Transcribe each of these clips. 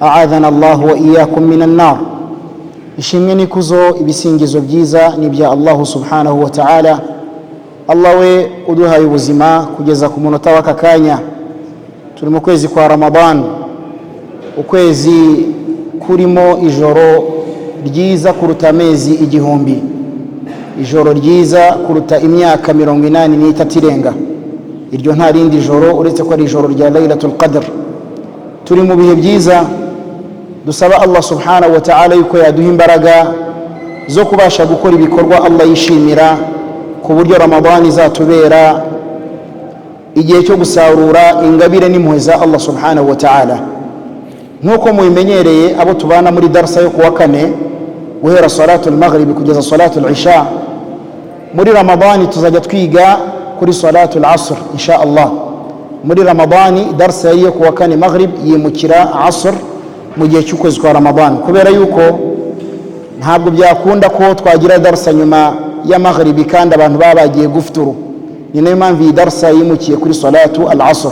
أعاذنا الله وإياكم من النار. ishimwe nikuzo ibisingizo byiza ni bya Allah subhanahu wa ta'ala. Allah we uduhaye ubuzima kugeza ku munota w'akakanya. Turi mu kwezi kwa Ramadan, ukwezi kurimo ijoro ryiza kuruta amezi igihumbi, ijoro ryiza kuruta imyaka 83 irenga. Iryo nta rindi joro uretse ko ari ijoro rya Lailatul Qadr. Turi mu bihe byiza, dusaba Allah subhanahu wa ta'ala yuko yaduha imbaraga zo kubasha gukora ibikorwa Allah yishimira, ku buryo Ramadan izatubera igihe cyo gusarura ingabire n'impuhwe za Allah subhanahu wa ta'ala. Nkuko mubimenyereye abo tubana muri darsa yo kuwa kane guhera salatul maghrib kugeza salatul isha, muri Ramadan tuzajya twiga kuri salatul asr insha Allah. Muri Ramadan darsa yo kuwa kane maghrib yimukira asr mu gihe cy'ukwezi kwa Ramadan, kubera yuko ntabwo byakunda ko twagira darsa nyuma ya maghrib kandi abantu baba bagiye gufuturu. Ni nayo mpamvu iyi darsa yimukiye kuri salatu al-asr.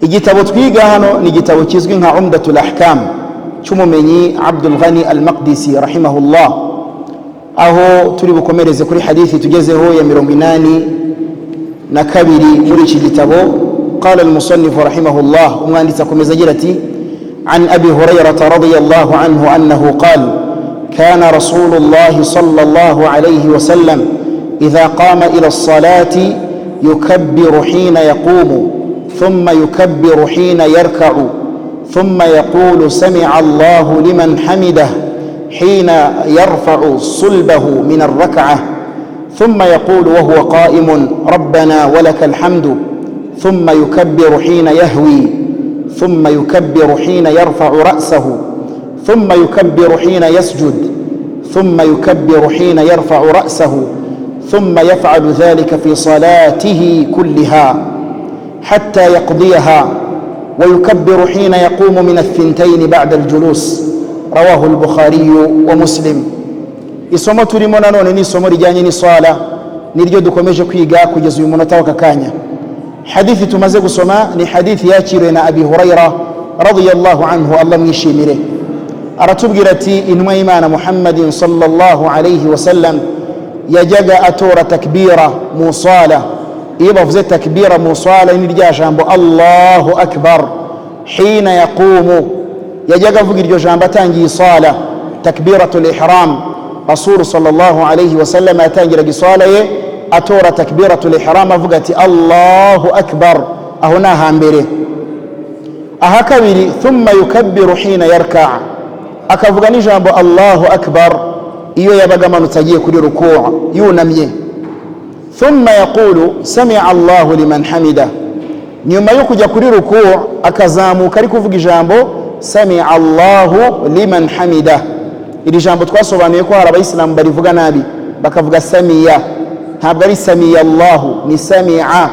Igitabo twiga hano ni igitabo kizwi nka Umdatul Ahkam cy'umumenyi Abdul Ghani al-Maqdisi rahimahullah, aho turi bukomereze kuri hadithi tugezeho ya 82 muri iki gitabo. قال المصنف رحمه الله umwanditsi akomeza agira ati: عن أبي هريرة رضي الله عنه أنه قال: كان رسول الله صلى الله عليه وسلم إذا قام إلى الصلاة يكبر حين يقوم، ثم يكبر حين يركع، ثم يقول: سمع الله لمن حمده، حين يرفع صلبه من الركعة، ثم يقول وهو قائم: ربنا ولك الحمد، ثم يكبر حين يهوي، ثم يكبر حين يرفع رأسه، ثم يكبر حين يسجد، ثم يكبر حين يرفع رأسه، ثم يفعل ذلك في صلاته كلها حتى يقضيها، ويكبر حين يقوم من الثنتين بعد الجلوس. رواه البخاري ومسلم. isomo turimo nanone ni isomo rijyanye n'iswala, niryo dukomeje kwiga kugeza uyu munota w'akakanya. Hadithi tumaze gusoma ni hadithi yakiriwe na Abi Huraira radiyallahu anhu, Allah mwishimire. Aratubwira ati intumwa y'Imana Muhammadin sallallahu alayhi wa sallam yajyaga atora takbira mu sala. Iyo bavuze takbira mu sala ni rya jambo Allahu akbar. Hina yaqumu, yajyaga avuga iryo jambo atangiye sala, takbiratul ihram. Rasul sallallahu alayhi wa sallam atangiraga isala ye atora takbiratul ihram avuga ati Allahu akbar, aho na hambere. Aha kabiri thumma yukabbiru hina yarka', akavuga ni jambo Allahu akbar iyo yabaga amanutse agiye kuri ruku' yunamye. Thumma yaqulu sami'a Allahu liman hamida, nyuma yo kujya kuri ruku' akazamuka ari kuvuga ijambo sami'a Allahu liman hamida. Iri jambo twasobanuye ko hari abayisilamu barivuga nabi bakavuga samiya, ntabwo ari samiya Allahu, ni sami'a.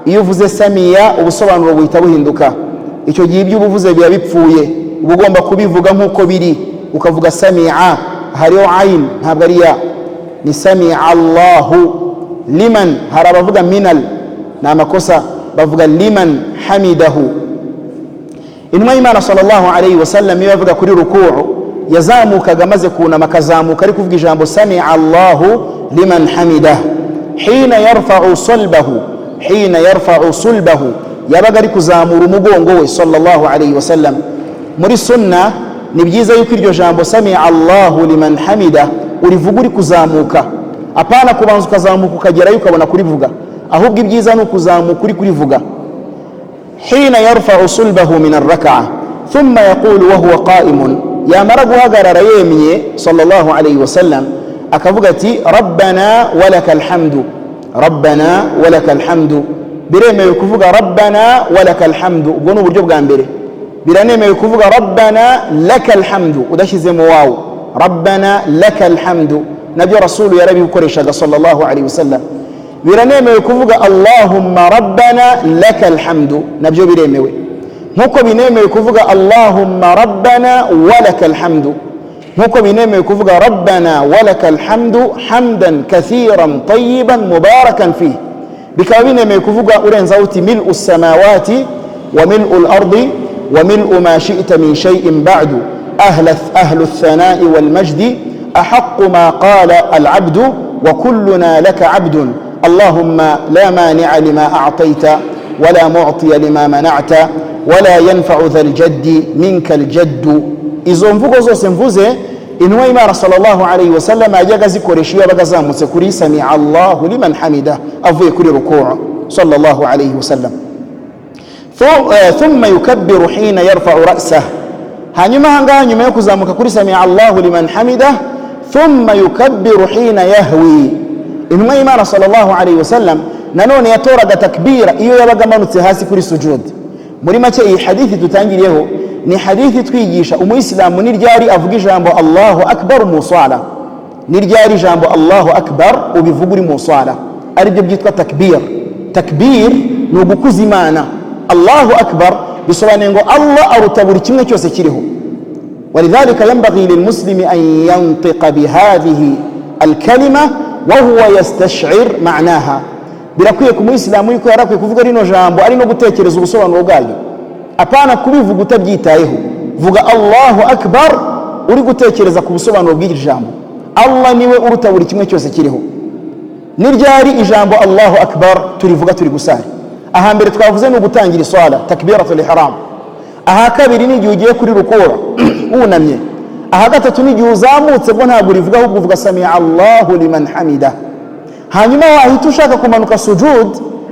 Iyo uvuze samiya ubusobanuro buhita buhinduka, icyo gihe ibyo ubuvuze biba bipfuye. Uba ugomba kubivuga nk'uko biri, ukavuga sami'a, hariho ayin ntabwo ari ya, ni sami'a Allahu. Liman hari abavuga minal, ni amakosa, bavuga liman hamidahu. Intumwa y'Imana sallallahu alayhi wa sallam iyo yavuga kuri ruku' yazamukaga maze kunama akazamuka ari kuvuga ijambo sami'a Allahu liman hamidah. Hina yarfa'u sulbahu, hina yarfa'u sulbahu, yabaga ari kuzamura umugongo we sallallahu alayhi wa sallam. Muri sunna ni byiza yuko iryo jambo sami'a Allahu liman hamidah urivuga uri kuzamuka, apana kubanza ukazamuka ukagerayo ukabona kurivuga, ahubwo ibyiza ni ukuzamuka uri kurivuga. Hina yarfa'u sulbahu min ar-rak'ah, thumma yaqulu wa huwa qa'imun, yamara guhagarara yemye sallallahu alayhi wa sallam akavuga ati rabbana walakal hamdu, rabbana walakal hamdu. Biremewe kuvuga rabbana walakal hamdu, ubwo ni uburyo bwa mbere. Biranemewe kuvuga rabbana lakal hamdu udashyizemo wawu, rabbana lakal hamdu nabyo rasulu yarabikoreshaga sallallahu alayhi wa sallam. Biranemewe kuvuga allahumma rabbana lakal hamdu, nabyo biremewe. Nkuko binemewe kuvuga allahumma rabbana walakal hamdu, nkuko binemewe kuvuga rabbana walakal hamdu hamdan kathiran tayyiban mubarakan fihi. Bikaba binemewe kuvuga urenza uti mil'u samawati wa mil'u al-ardi وملء ما شئت من شيء بعد أهل الثناء والمجد أحق ما قال العبد وكلنا لك عبد اللهم لا مانع لما أعطيت ولا معطي لما منعت ولا ينفع ذا الجد منك الجد. izo mvugo zose mvuze intumwa y'Imana sallallahu alayhi wa sallam ajyaga zikoresha iyo bagazamutse kuri sami Allahu liman hamida avuye kuri ruku'u sallallahu alayhi wa sallam. Thumma yukabbiru hina yarfa'u ra'sahu, hanyuma hangaha nyuma yo kuzamuka kuri sami Allahu liman hamida thumma yukabbiru hina yahwi. Intumwa y'Imana sallallahu alayhi wa sallam nanone yatoraga takbira iyo yabaga amanutse hasi kuri sujud. Muri make iyi hadithi tutangiriyeho ni hadithi twigisha umuyisilamu ni ryari avuga ijambo Allahu akbar mu swala, ni ryari ijambo Allahu akbar ubivuga uri mu swala, ari byo byitwa takbir. Takbir ni ugukuza Imana. Allahu akbar bisobanuye ngo Allah aruta buri kimwe cyose kiriho. Walidhalika yanbaghi lilmuslimi an yantiqa bihadhihi alkalima wa huwa yastash'ir ma'naha. Birakwiye ku muyisilamu yuko yarakwiye kuvuga rino jambo ari no gutekereza ubusobanuro bwaryo, apana kubivuga utabyitayeho. Vuga Allahu akbar uri gutekereza ku busobanuro bw'iri jambo. Allah niwe uruta buri kimwe cyose kiriho. Ni ryari ijambo Allahu akbar turivuga turi gusari? Aha mbere twavuze no gutangira swala takbiratul ihram, aha kabiri ni igihe ugiye kuri rukura unamye, aha gatatu ni igihe uzamutse bwo ntabwo urivuga ahubwo uvuga sami Allahu liman hamida. Hanyuma wahita ushaka kumanuka sujud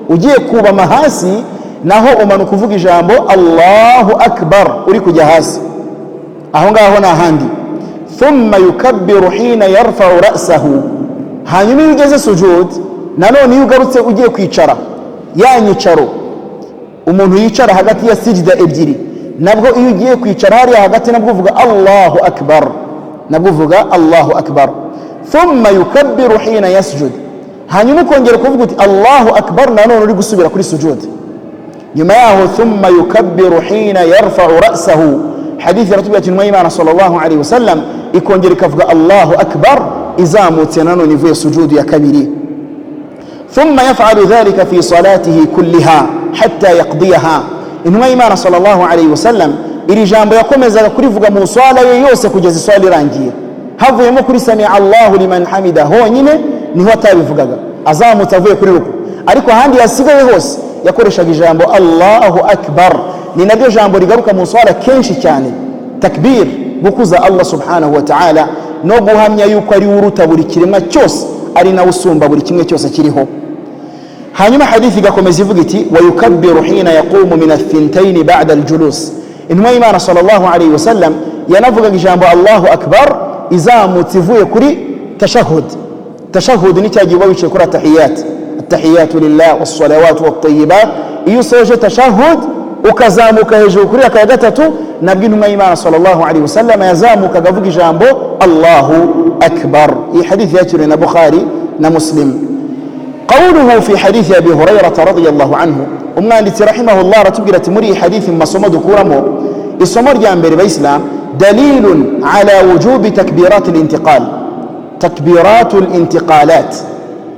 ugiye kubama hasi, naho umanuka uvuga ijambo Allahu akbar uri kujya hasi, aho ngaho n'ahandi. Thumma yukabbiru hina yarfa'u ra'sahu, hanyuma iyo ugeze sujud nanone iyo ugarutse ugiye kwicara ya nyicaro umuntu yicara hagati ya sijda ebyiri, nabwo iyo ugiye kwicara hari hagati nabwo uvuga Allahu akbar, nabwo uvuga Allahu akbar. Thumma yukabbiru hina yasjud, hanyuma ukongera kuvuga uti Allahu akbar nanone uri gusubira kuri sujud. Nyuma yaho thumma yukabbiru hina yarfa'u ra'sahu, hadithi ratubwira ati intumwa y'Imana sallallahu alayhi wa sallam ikongera ikavuga Allahu akbar izamutse nanone ivuye sujudu ya kabiri. Thumma yaf'alu dhalika fi salatihi kulliha hatta yaqdiyaha. Intumwa y'Imana sallallahu alayhi wa sallam iri jambo yakomezaga kurivuga mu swala ye yose kugeza iswala irangiye, havuyemo kuri sami Allahu liman hamida honyine niho atabivugaga azamutse avuye kuri ruku, ariko ahandi yasigaye hose yakoreshaga ijambo Allahu akbar. Ni naryo jambo rigaruka mu swala kenshi cyane, takbir, gukuza Allah subhanahu wa ta'ala no guhamya yuko ari uruta buri kiremwa cyose, ari nawe usumba buri kimwe cyose kiriho. Hanyuma hadithi gakomeza ivuga iti wa yukabbiru hina yaqumu min ath-thintayn ba'da al-julus. Intumwa y'Imana sallallahu alayhi wa sallam yanavugaga ijambo Allahu akbar izamutse ivuye kuri tashahhud. Tashahhud ni cyagiye uba wicaye kuri tahiyat, التحيات لله والصلوات والطيبات. iyo usoje tashahhud ukazamuka hejuru kuri aka gatatu, nabwo intumwa y'Imana sallallahu alayhi wa sallam yazamuka agavuga ijambo Allahu akbar. Iyi hadithi yakiriwe na Bukhari na Muslim. Qawluhu fi hadithi Abi Hurairah radiyallahu anhu, umwanditsi rahimahullah aratubwira ati muri iyi hadithi mu masomo dukuramo, isomo rya mbere bayislam dalilun ala wujubi takbiratul intiqal. Takbiratul intiqalat,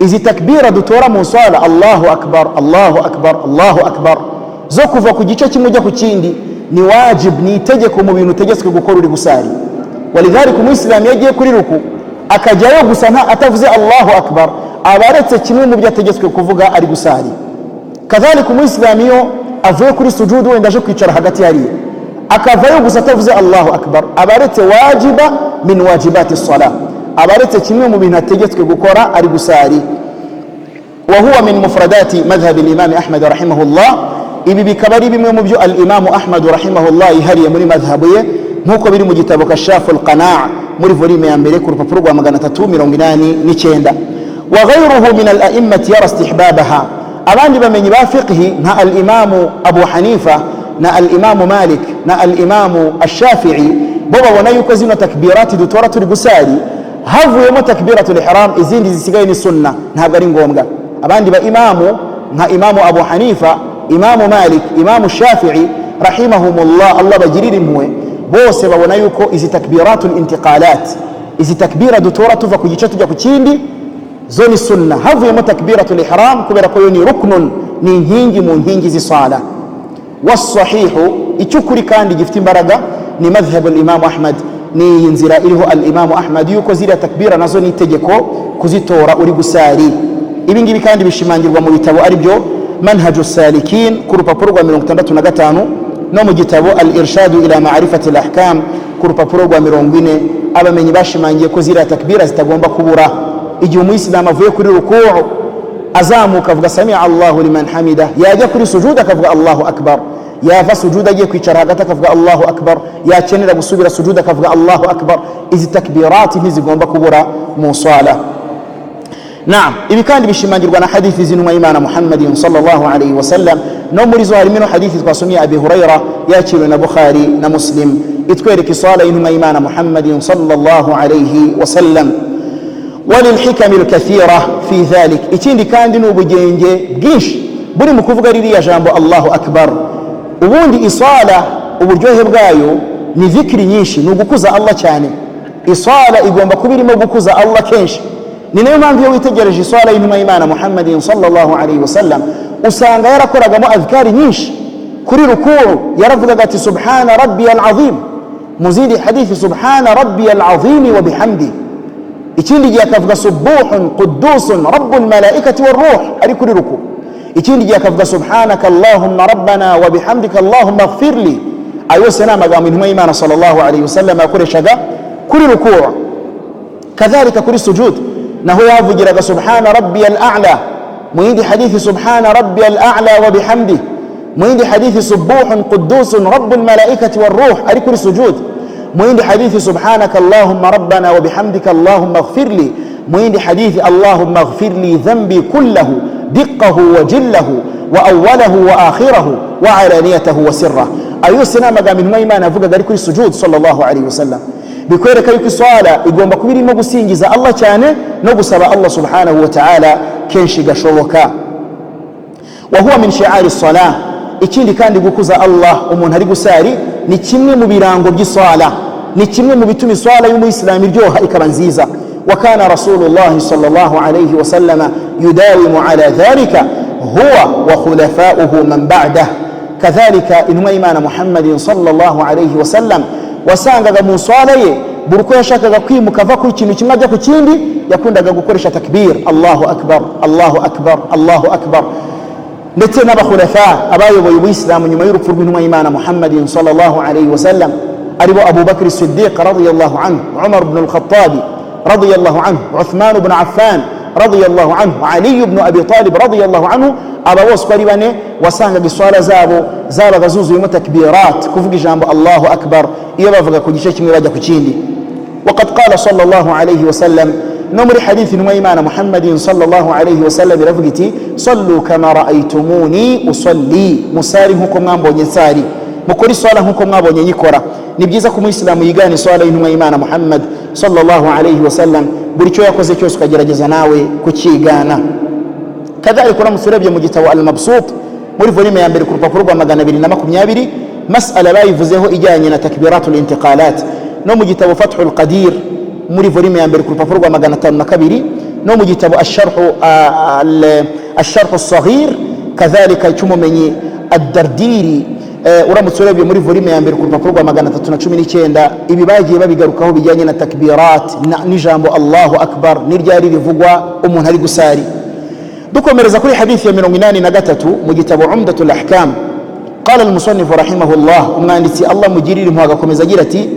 izi takbira dutora mu swala Allahu akbar Allahu akbar Allahu akbar zo kuva ku gice kimwe ujya ku kindi ni wajib, ni itegeko mu bintu utegetswe gukora uri gusari. Walidhalika umuislamu yagiye kuri ruku akajyayo gusa atavuze Allahu akbar abaretse kimwe mu byo ategetswe kuvuga ari gusari. Kadhalika umuislamu iyo avuye kuri sujudu wenda aje kwicara hagati hariya akavayo gusa atavuze Allahu akbar abaretse wajiba min wajibati as-salah, abaretse kimwe mu bintu ategetswe gukora ari gusari. Wa huwa min mufradati madhhab al-imam Ahmad rahimahullah, ibi bikaba ari bimwe mu byo al-imam Ahmad rahimahullah ihariye muri madhhabu ye, nkuko biri mu gitabo Kashaful Qana' muri volume ya mbere ku rupapuro rwa 389. Wa ghayruhu min al-a'immati yara istihbabaha, abandi bamenyi ba fiqhi nka al-imam Abu Hanifa na al-imam Malik na al-imam Ash-Shafi'i bo babona yuko zino takbirati dutora turi gusari havuyemo takbiratul ihram, izindi zisigaye ni sunna, ntabwo ari ngombwa. Abandi ba imamu nka imamu Abu Hanifa, imamu Malik, imamu Shafi'i rahimahumullah, Allah bagirira impuhwe, bose babona yuko izi takbiratul intiqalat, izi takbira dutora tuva ku gice tujya ku kindi zo ni sunna, havuyemo takbiratul ihram kubera ko yo ni ruknun, ni inkingi mu nkingi z'isala. wasahihu icyukuri kandi gifite imbaraga ni madhhabu al-Imam Ahmad, ni inzira iriho al-Imam Ahmad yuko ziriya takbira nazo ni itegeko kuzitora uri gusari. Ibi ngibi kandi bishimangirwa mu bitabo ari byo Manhajus Salikin ku rupapuro rwa 65 no mu gitabo Al-Irshadu ila Ma'rifati al-Ahkam ku rupapuro rwa 40 abamenyi bashimangiye ko ziriya takbira zitagomba kubura igihe umuyisilamu avuye kuri rukuu azamuka avuga sami'a Allahu liman hamida, yajya kuri sujud akavuga Allahu akbar, yava sujud agiye kwicara hagati akavuga Allahu akbar, yakenera gusubira sujud akavuga Allahu akbar. Izi takbirati ntizigomba kubura mu swala. Naam, ibi kandi bishimangirwa na hadithi z'intumwa y'Imana Muhammadin sallallahu alayhi wa sallam, no muri zo harimo hadithi twasomye Abi Huraira yakiriwe na Bukhari na Muslim itwereka iswala y'intumwa y'Imana Muhammadin sallallahu alayhi wa sallam. وللحكم الكثيرة في ذلك ikindi kandi n'ubugenge bwinshi buri mu kuvuga ririya jambo Allahu akbar. Ubundi iswala uburyohe bwayo ni zikri nyinshi, ni ugukuza Allah cyane. Iswala igomba kuba irimo gukuza Allah kenshi. Ni nayo mpamvu iyo witegereje iswala y'intumwa y'Imana Muhammadin sallallahu alayhi wa sallam usanga yarakoragamo adhkari nyinshi. Kuri rukuu yaravugaga ati subhana rabbiyal azim, muzidi hadithi subhana rabbiyal azim wa bihamdi. Ikindi gihe akavuga subuhun qudusun rabbul malaikati war ruh ari kuri ruku. Ikindi gihe akavuga subhanaka allahumma rabbana wa bihamdika allahumma ighfirli. Ayo sana magambo intumwa y'Imana sallallahu alayhi wasallam akoreshaga kuri ruku. Kadhalika kuri sujud naho yavugiraga subhana rabbiyal a'la, mu yindi hadithi subhana rabbiyal a'la wa bihamdi, mu yindi hadithi subuhun qudusun rabbul malaikati war ruh ari kuri sujud, mu yindi hadithi subhanaka allahumma rabbana wa bihamdika allahumma ighfirli, mu yindi hadithi allahumma ighfirli dhanbi kullahu diqqahu wa jillahu wa awwalahu wa akhirahu wa alaniyatahu wa sirrahu. Ayo sana magambo intumwa y'Imana avugaga ari kuri sujud sallallahu alayhi wasallam, bikwereka yuko iswala igomba kuba irimo gusingiza Allah cyane no gusaba Allah subhanahu wa ta'ala kenshi gashoboka. Wa huwa min shi'ari as-salah, ikindi kandi gukuza Allah umuntu ari gusari ni kimwe mu birango by'iswala, ni kimwe mu bituma iswala y'umuyisilamu iryoha ikaba nziza. Wa kana rasulullah sallallahu alayhi wa sallam yudawimu ala dhalika huwa wa khulafa'uhu man ba'dah. Kadhalika intumwa y'Imana Muhammadin sallallahu alayhi wa sallam wasangaga mu swala ye buri uko yashakaga kwimuka ava ku ikintu kimwe ajya ku kindi yakundaga gukoresha takbir Allahu akbar Allahu akbar Allahu akbar. Ndetse n'abakhulafa abayoboye ubuyisilamu nyuma y'urupfu rw'intumwa y'Imana Muhammadin sallallahu alayhi wa sallam aribo Abu Bakr as-Siddiq radiyallahu anhu, Umar ibn al-Khattab radiyallahu anhu, Uthman ibn Affan radiyallahu anhu, Ali ibn Abi Talib radiyallahu anhu. Aba bose ko ari bane wasangaga iswala zabo zabaga zuzuyemo takbirat, kuvuga ijambo Allahu akbar iyo bavuga ku gice kimwe bajya ku kindi. Waqad qala sallallahu alayhi wa sallam, no muri hadithi intumwa y'Imana Muhammadin sallallahu alayhi wa sallam iravuga iti sallu kama ra'aytumuni usalli, musari nkuko mwambonye nsari, mukora iswala nkuko mwabonye nyikora. Ni byiza ko umuyisilamu yigana iswala y'intumwa y'Imana Muhammad sallallahu alayhi wa sallam, buri cyo yakoze cyose ukagerageza nawe kukigana. Kadhalika uramutse urebye mu gitabo Al-Mabsut muri volume ya mbere ku rupapuro rwa 220 mas'ala bayivuzeho ijyanye na takbiratul intiqalat, no mu gitabo Fathul Qadir muri volume ya mbere ku rupapuro rwa 502, no mu gitabo Ash-Sharh as-Saghir kadhalika cy'umumenyi Ad-Dardiri. Uramutse urebye muri volume ya mbere ku rupapuro rwa 319 ibi bagiye babigarukaho bijyanye na takbirat n'ijambo Allahu akbar n'iryari rivugwa umuntu ari gusari. dukomereza kuri hadithi ya 83 mu gitabo Umdatul Ahkam. Qala al-musannif rahimahullah, umwanditsi Allah mugirire impuhwe agakomeza agira ati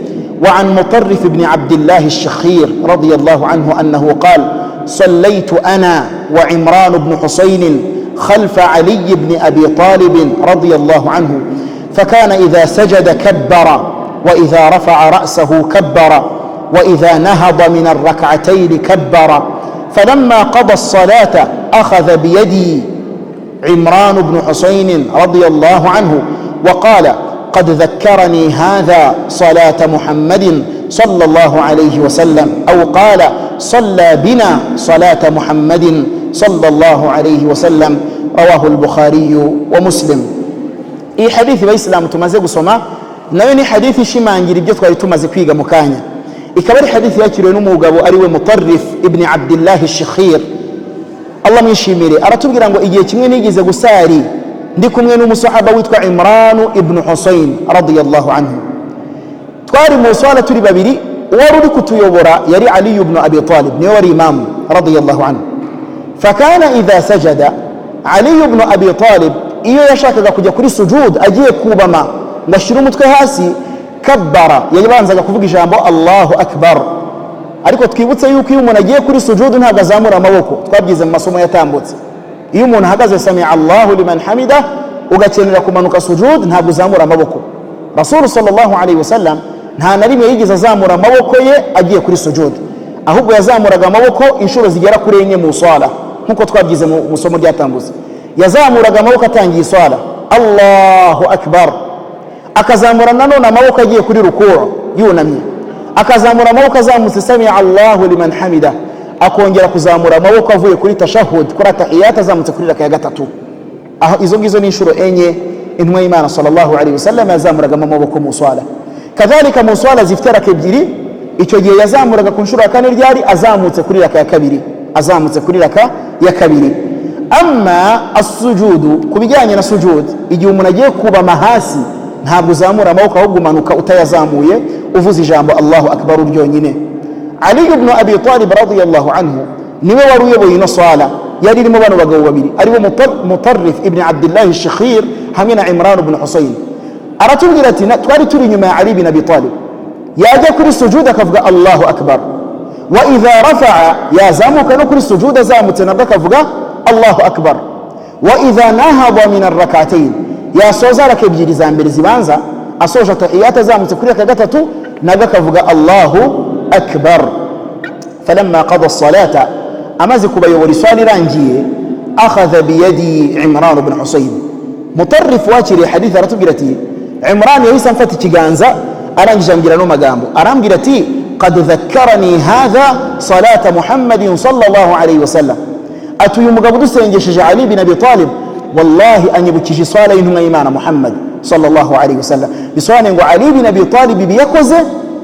wa an Mutarrif ibn Abdullah ash-Shakhir radiyallahu anhu annahu qala sallaytu ana wa Imran ibn Husayn خلف علي بن أبي طالب رضي الله عنه فكان إذا سجد كبر وإذا رفع رأسه كبر وإذا نهض من الركعتين كبر فلما قضى الصلاة أخذ بيدي عمران بن حسين رضي الله عنه وقال قد ذكرني هذا صلاة محمد صلى الله عليه وسلم أو قال صلى بنا صلاة محمد صلى الله عليه وسلم رواه البخاري ومسلم. إي حديث بإسلام تمازق سما نوين حديث شمانجر بجث ولتمازق فيها مكانيا إكبر حديث يأكل نموغب أريو مطرف ابن عبد الله الشخير الله من شميري أردت بقرأ إجي تمين إجي زغساري ndi kumwe n'umusahaba witwa Imran ibn Husayn radiyallahu anhu. Twari mu swala turi babiri, wari uri kutuyobora yari Ali ibn Abi Talib, niwe wari imamu radiyallahu anhu. Fakana idha sajada, Ali ibn Abi Talib iyo yashakaga kujya kuri sujud agiye kubama ngo ashire umutwe hasi, kabbara, yabanzaga kuvuga ijambo Allahu akbar. Ariko twibutse yuko iyo umuntu agiye kuri sujud ntabwo azamura amaboko, twabyize mu masomo yatambutse. Iyo umuntu ahagaze sami Allahu liman hamida ugakenera kumanuka sujud ntabwo uzamura amaboko. Rasul sallallahu alayhi wasallam nta na rimwe yigeze azamura amaboko ye agiye kuri sujud, ahubwo yazamuraga amaboko inshuro zigera kuri enye mu swala nkuko twabyize mu somo ryatambutse. Yazamuraga amaboko atangiye swala Allahu akbar, akazamura nanone amaboko agiye kuri rukuu yunamye, akazamura amaboko azamutse sami Allahu liman hamida, akongera kuzamura amaboko avuye kuri tashahhud kuri tahiyat azamutse kuri raka ya gatatu. Aho izo ngizo ni inshuro enye intumwa y'Imana sallallahu alayhi wasallam yazamuraga amaboko mu swala. Kadhalika mu swala zifite raka ebyiri, icyo gihe yazamuraga ku nshuro ya kane ryari azamutse kuri raka ya kabiri, azamutse kuri raka ya kabiri. Amma as-sujudu, kubijyanye na sujud, igihe umuntu agiye kubama hasi ntabwo uzamura amaboko ahubwo umanuka utayazamuye uvuze ijambo Allahu akbar ryonyine. Ali ibn Abi Talib radiyallahu anhu niwe wari uyoboye ino swala, yari irimo bano bagabo babiri aribo Mutarrif ibn Abdullah al-Shakhir hamwe na Imran ibn Husayn. Aratubwira ati twari turi nyuma ya Ali ibn Abi Talib, yajya kuri sujud akavuga Allahu akbar, wa idha rafa'a yazamuka no kuri sujud azamutse nabwo akavuga Allahu akbar, wa idha nahada min ar-rak'atayn yasoza raka ebyiri za mbere zibanza asoje tahiyat azamutse kuri raka gatatu nabwo akavuga Allahu akbar. Falamma qada as-salata, amaze kubayobora iswali irangiye, akhadha biyadi Imran ibn Husayn. Mutarrif wakiri hadith aratubwira ati Imran yahise amfata ikiganza arangije ambwira no magambo, arambwira ati qad dhakkarani hadha salata Muhammadin sallallahu alayhi wasallam, ati uyu mugabo dusengesheje Ali ibn Abi Talib wallahi anyibukije swala y'intumwa y'Imana Muhammad sallallahu alayhi wasallam. Bisobanuye ngo Ali ibn Abi Talib biyakoze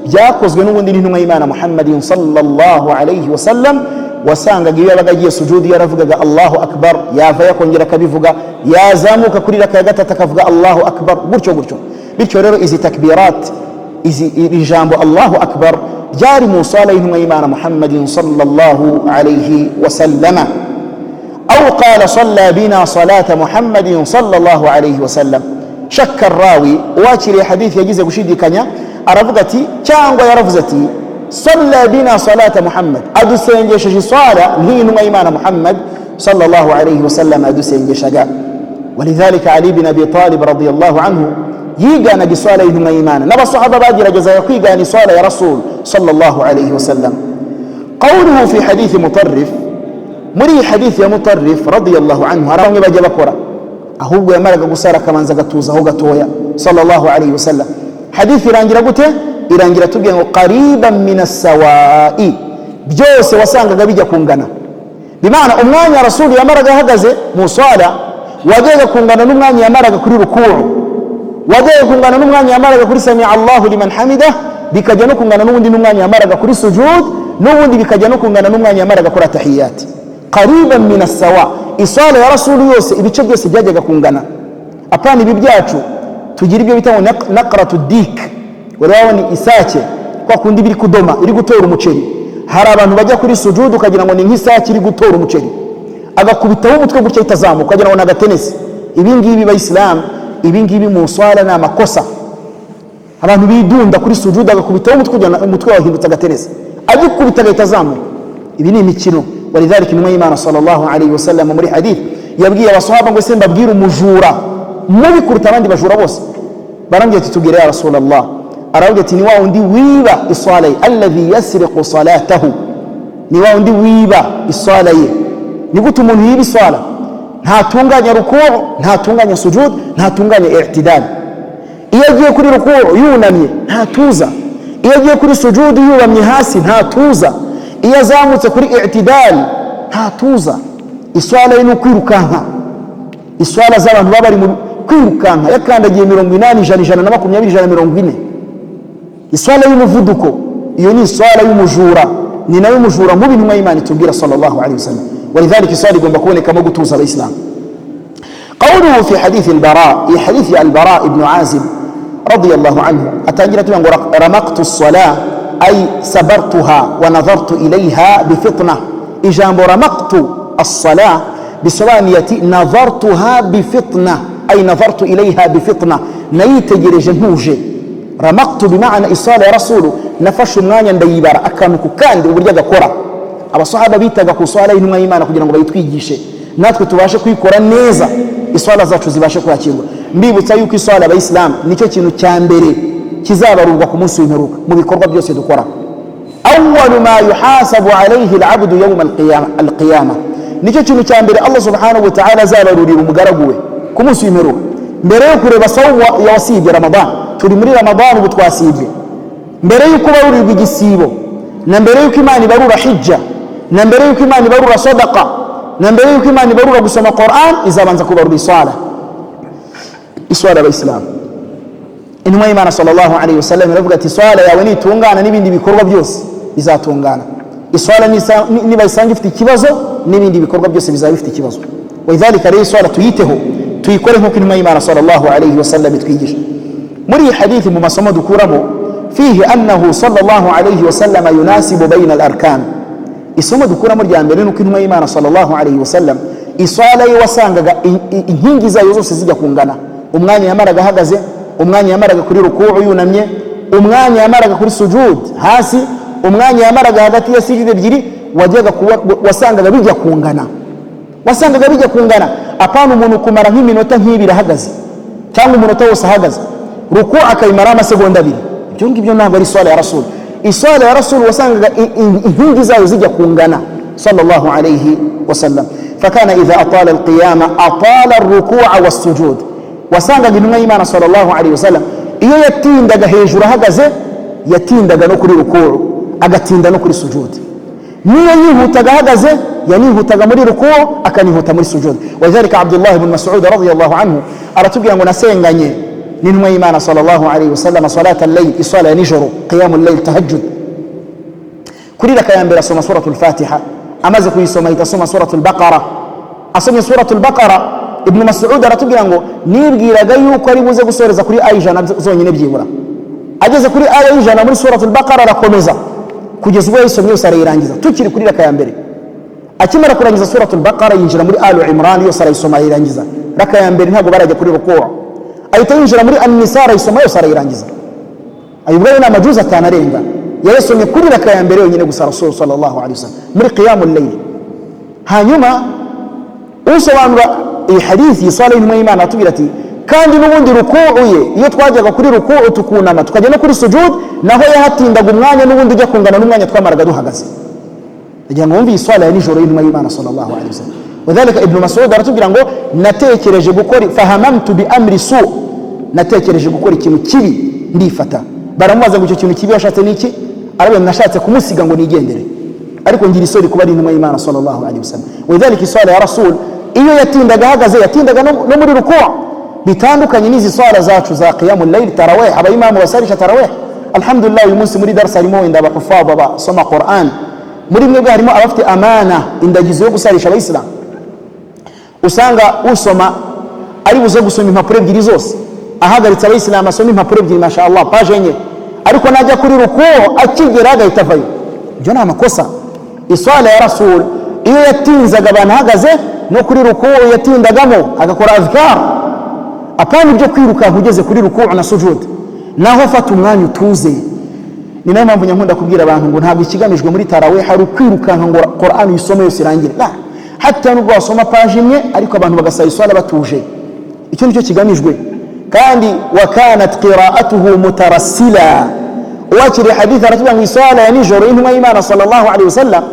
byakozwe n'ubundi n'intumwa y'Imana Muhammadin sallallahu alayhi wasallam. Wasangaga iyo yabaga agiye sujudi yaravugaga Allahu akbar, yava yakongera akabivuga, yazamuka kuri raka ya gatatu akavuga Allahu akbar, gutyo gutyo. Bityo rero izi takbirat, izi ijambo Allahu akbar ryari mu swala y'intumwa y'Imana Muhammadin sallallahu alayhi wasallam. أو قال صلى بنا صلاة محمد صلى الله عليه وسلم. شك الراوي واتري حديث يجيز بشيدي كنيا أرفقتي كانوا يرفزتي صلى بنا صلاة محمد أدو سينجيش صلاة لين إيمان محمد صلى الله عليه وسلم أدو سينجيش. ولذلك علي بن أبي طالب رضي الله عنه ييغانا بصلاة لين إيمان نبى الصحابة بادر جزايقي غاني صلاة يا رسول صلى الله عليه وسلم. قوله في حديث مطرف، muri hadith ya Mutarrif radiyallahu anhu haramwe bajya bakora ahubwo yamaraga gusara kamanza gatuza aho gatoya sallallahu alayhi wasallam. Hadith irangira gute? Irangira tubwiye ngo qariban minas sawa'i, byose wasangaga bijya kungana. Bimaana umwanya Rasul yamaraga ahagaze mu swala wajyaga kungana n'umwanya yamaraga kuri rukuu, wajyaga kungana n'umwanya yamaraga kuri sami Allahu liman hamidah, bikajya no kungana n'ubundi n'umwanya yamaraga kuri sujud, n'ubundi bikajya no kungana n'umwanya yamaraga kuri tahiyat. Qariban minas sawa, iswala ya Rasul yose ibice byose byajyaga kungana. Apana ibi byacu tugira ibyo bita naqratu dik, warawo ni isake kwa kundi biri kudoma iri gutora umuceri. Hari abantu bajya kuri sujud ukagira ngo ni nk'isake iri gutora umuceri, agakubitaho umutwe gutya itazamuka ukagira ngo nagatenesi. Ibi ngibi bayislam, ibi ngibi mu swala na makosa. Abantu bidunda kuri sujud agakubitaho umutwe kugira umutwe wahindutse agatenesi, agikubita itazamuka. Ibi ni imikino. ولذلك intumwa y'Imana sallallahu alayhi wasallam muri hadith yabwiye abasahaba ngo se mbabwire umujura mubi kuruta abandi bajura bose. Barambye ati tubwire ya Rasulullah, aravuga ati ni wa undi wiba iswala ye, alladhi yasriqu salatahu, ni wa undi wiba iswala ye. Ni gute umuntu yiba iswala? Ntatunganya rukuu, ntatunganya sujud, ntatunganya i'tidal. Iyo agiye kuri rukuu yunamye ntatuza, iyo agiye kuri sujud yubamye hasi ntatuza, iyo azamutse kuri i'tidal ntatuza. Iswala ye ni kwirukanka. Iswala z'abantu baba bari mu kwirukanka, yakandagiye 80 120 140. Iswala y'umuvuduko, iyo ni iswala y'umujura, ni nayo umujura mubi intumwa y'Imana itubwira sallallahu alayhi wasallam. Walidhalika iswala igomba kubonekamo gutuza abayisilamu. قوله في حديث البراء، في حديث البراء بن عازب رضي الله عنه أتاجرت رمقت الصلاة أي سبرتها ونظرت إليها بفطنة. إجام رمقت الصلاة بسوانية نظرتها بفطنة أي نظرت إليها بفطنة نيتجر جنوجي. رمقت بمعنى الصلاة يا رسول نفش مانيا نديبار أكانك كان وبرجع كورا. أبا صحابة بيتك كوصالة إنما إيمانك كجنا نبيتك يجيشي natwe tubashe kwikora neza iswala zacu zibashe kwakirwa. Mbibutsa yuko iswala abayisilamu nicyo kintu cya mbere kizabarurwa ku munsi w'imperuka mu bikorwa byose dukora. awwalu ma yuhasabu alayhi al-abdu yawm al-qiyamah, nicyo kintu cya mbere Allah subhanahu wa ta'ala azabarurira umugaragu we ku munsi w'imperuka. mbere yo kureba sawwa ya wasibye Ramadan, turi muri Ramadan ubu twasibye, mbere yuko barurirwa igisibo, na mbere yuko Imana ibarura hijja, na mbere yuko Imana ibarura sadaqa, na mbere yuko Imana ibarura gusoma Qur'an, izabanza kubarura iswala abayisilamu. Intumwa y'Imana sallallahu alayhi wasallam iravuga ati iswala yawe nitungana n'ibindi bikorwa byose bizatungana. Iswala niba isanga ifite ikibazo n'ibindi bikorwa byose bizaba bifite ikibazo. Walidhalika rero iswala tuyiteho, tuyikore nk'uko intumwa y'Imana sallallahu alayhi wasallam itwigisha. Muri hadithi mu masomo dukuramo fihi annahu sallallahu alayhi wasallam yunasibu bayna al-arkan. Isomo dukuramo rya mbere nuko intumwa y'Imana sallallahu alayhi wasallam iswala ye wasangaga inkingi zayo zose zijya kungana. Umwanya yamaraga ahagaze, umwanya yamaraga kuri ruku'u yunamye, umwanya yamaraga kuri sujud hasi, umwanya yamaraga hagati ya sijud ebyiri wasangaga bijya kungana. Wasangaga bijya kungana. Apana umuntu kumara nk'iminota nk'ibiri ahagaze cyangwa umunota wose ahagaze, ruku'u akayimara amasegonda abiri. Ibyo ngibyo ntabwo ari iswala ya Rasul. Iswala ya Rasul wasangaga inkingi zayo zijya kungana sallallahu alayhi wasallam. Fakana idha atala al-qiyama atala ar-ruku'a was-sujud. Wasangaga intumwa y'Imana sallallahu alayhi wasallam iyo yatindaga hejuru ahagaze yatindaga no kuri ruku'u, agatinda no kuri sujud. Niyo yihutaga ahagaze yanihutaga muri ruku'u, akanihuta muri sujud. Wadhalika Abdullah ibn Mas'ud radiyallahu anhu aratubwira ngo nasenganye n'intumwa y'Imana sallallahu alayhi wasallam salata al-layl, iswala ya nijoro, qiyamul layl, tahajjud. Kuri raka ya mbere asoma suratul Fatiha, amaze kuyisoma itasoma suratul Baqara. Asomye suratul Baqara, Ibn Mas'ud aratubwira ngo nibwiraga yuko ari buze gusoreza kuri aya ijana zonyine byibura. Ageze kuri aya ijana muri suratul Baqara arakomeza kugeza ubwo yisomye yose arayirangiza. Tukiri kuri raka ya mbere, akimara kurangiza suratul Baqara yinjira muri Al Imran yose arayisoma arayirangiza. Raka ya mbere ntabwo barajya kuri ruku'u, ahita yinjira muri An-Nisa arayisoma yose arayirangiza. Ayubwo na majuzi atanarenga yasomye kuri raka ya mbere yonyine gusa Rasul sallallahu alayhi wasallam muri qiyamul layl. Hanyuma usobanura iyi hadithi y'iswala y'intumwa y'Imana atubwira ati kandi n'ubundi ruku'u ye iyo twajyaga kuri ruku'u tukunama tukajya no kuri sujud naho yahatindaga umwanya n'ubundi ujya kungana n'umwanya twamaraga duhagaze. Kugira ngo wumve iswala ya nijoro y'intumwa y'Imana sallallahu alayhi wasallam. Wadhalika Ibn Mas'ud aratubwira ngo natekereje gukora fahamamtu bi amri su, natekereje gukora ikintu kibi ndifata. Baramubaza ngo icyo kintu kibi washatse niki? Arabe nashatse kumusiga ngo nigendere, ariko ngira isori kuba ari intumwa y'Imana sallallahu alayhi wasallam. Wadhalika iswala ya Rasul iyo yatindaga ahagaze yatindaga no muri ruku'u, bitandukanye n'izi swala zacu za qiyamul layl, tarawih. Abayimamu basarisha tarawih. Alhamdulillah uyu munsi muri darasa harimo wenda abahufadha basoma Qur'an, muri mwebwe harimo abafite amana indagizo yo gusarisha abayisilamu. Usanga usoma ari buze gusoma impapuro ebyiri zose, ahagaritse abayisilamu asoma impapuro ebyiri mashaallah page enye, ariko najya kuri ruku'u akigera agahita avayo. Ibyo ni amakosa. Iswala ya Rasul iyo yatinzaga abantu ahagaze no kuri ruku'u yatindagamo agakora azkar. Apana ibyo kwiruka ugeze kuri ruku'u na sujud, naho fata umwanya utuze. Ni nayo mpamvu nyankunda kubwira abantu ngo ntabwo ikigamijwe muri tarawih hari kwirukanka ngo Qur'an uyisome yose irangire. La, hatta nubwo wasoma page imwe ariko abantu bagasaba iswala batuje, icyo nicyo kigamijwe. Kandi wa kanat qira'atuhu mutarassila. Wakiri hadith aratubwira ngo iswala ya nijoro y'intumwa y'Imana sallallahu alayhi wasallam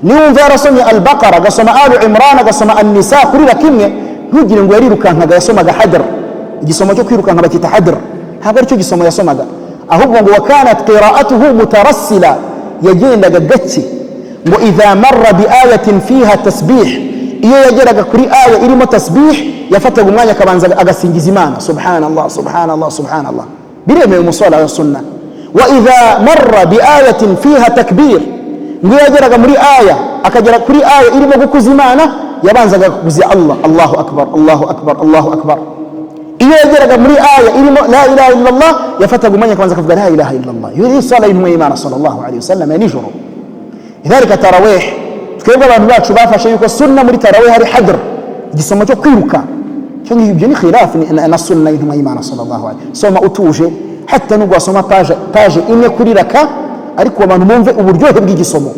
niwumva yarasomye Al-Baqara agasoma Al Imran agasoma An-Nisa kuri rakimwe, ntugire ngo yarirukankaga yasomaga hadr. Igisomo cyo kwirukanka bakita hadr, ntabwo aricyo gisomo yasomaga, ahubwo ngo wakanat qira'atuhu mutarassila, yagendaga gake. Ngo idha marra bi ayatin fiha tasbih, iyo yageraga kuri aya irimo tasbih yafataga umwanya akabanza agasingiza Imana subhanallah subhanallah subhanallah, biremewe mu swala ya sunna. Wa idha marra bi ayatin fiha takbir, ngo yageraga muri aya akagera kuri aya irimo gukuza Imana yabanzaga kuvuza Allah, Allahu akbar, Allahu akbar, Allahu akbar. Iyo yageraga muri aya irimo la ilaha illallah yafataga umwanya kwanza akavuga la ilaha illallah. Iyo ni sala y'intumwa y'Imana sallallahu alayhi wasallam ya nijoro. Idhalika tarawih, twebwe abantu bacu bafashe yuko sunna muri tarawih hari hadr, igisomo cyo kwiruka. Cyo ngibyo ni khilaf na sunna y'intumwa y'Imana sallallahu alayhi. Soma utuje hatta nubwo asoma page imwe kuri raka, ariko abantu bumve uburyohe bw'igisomo.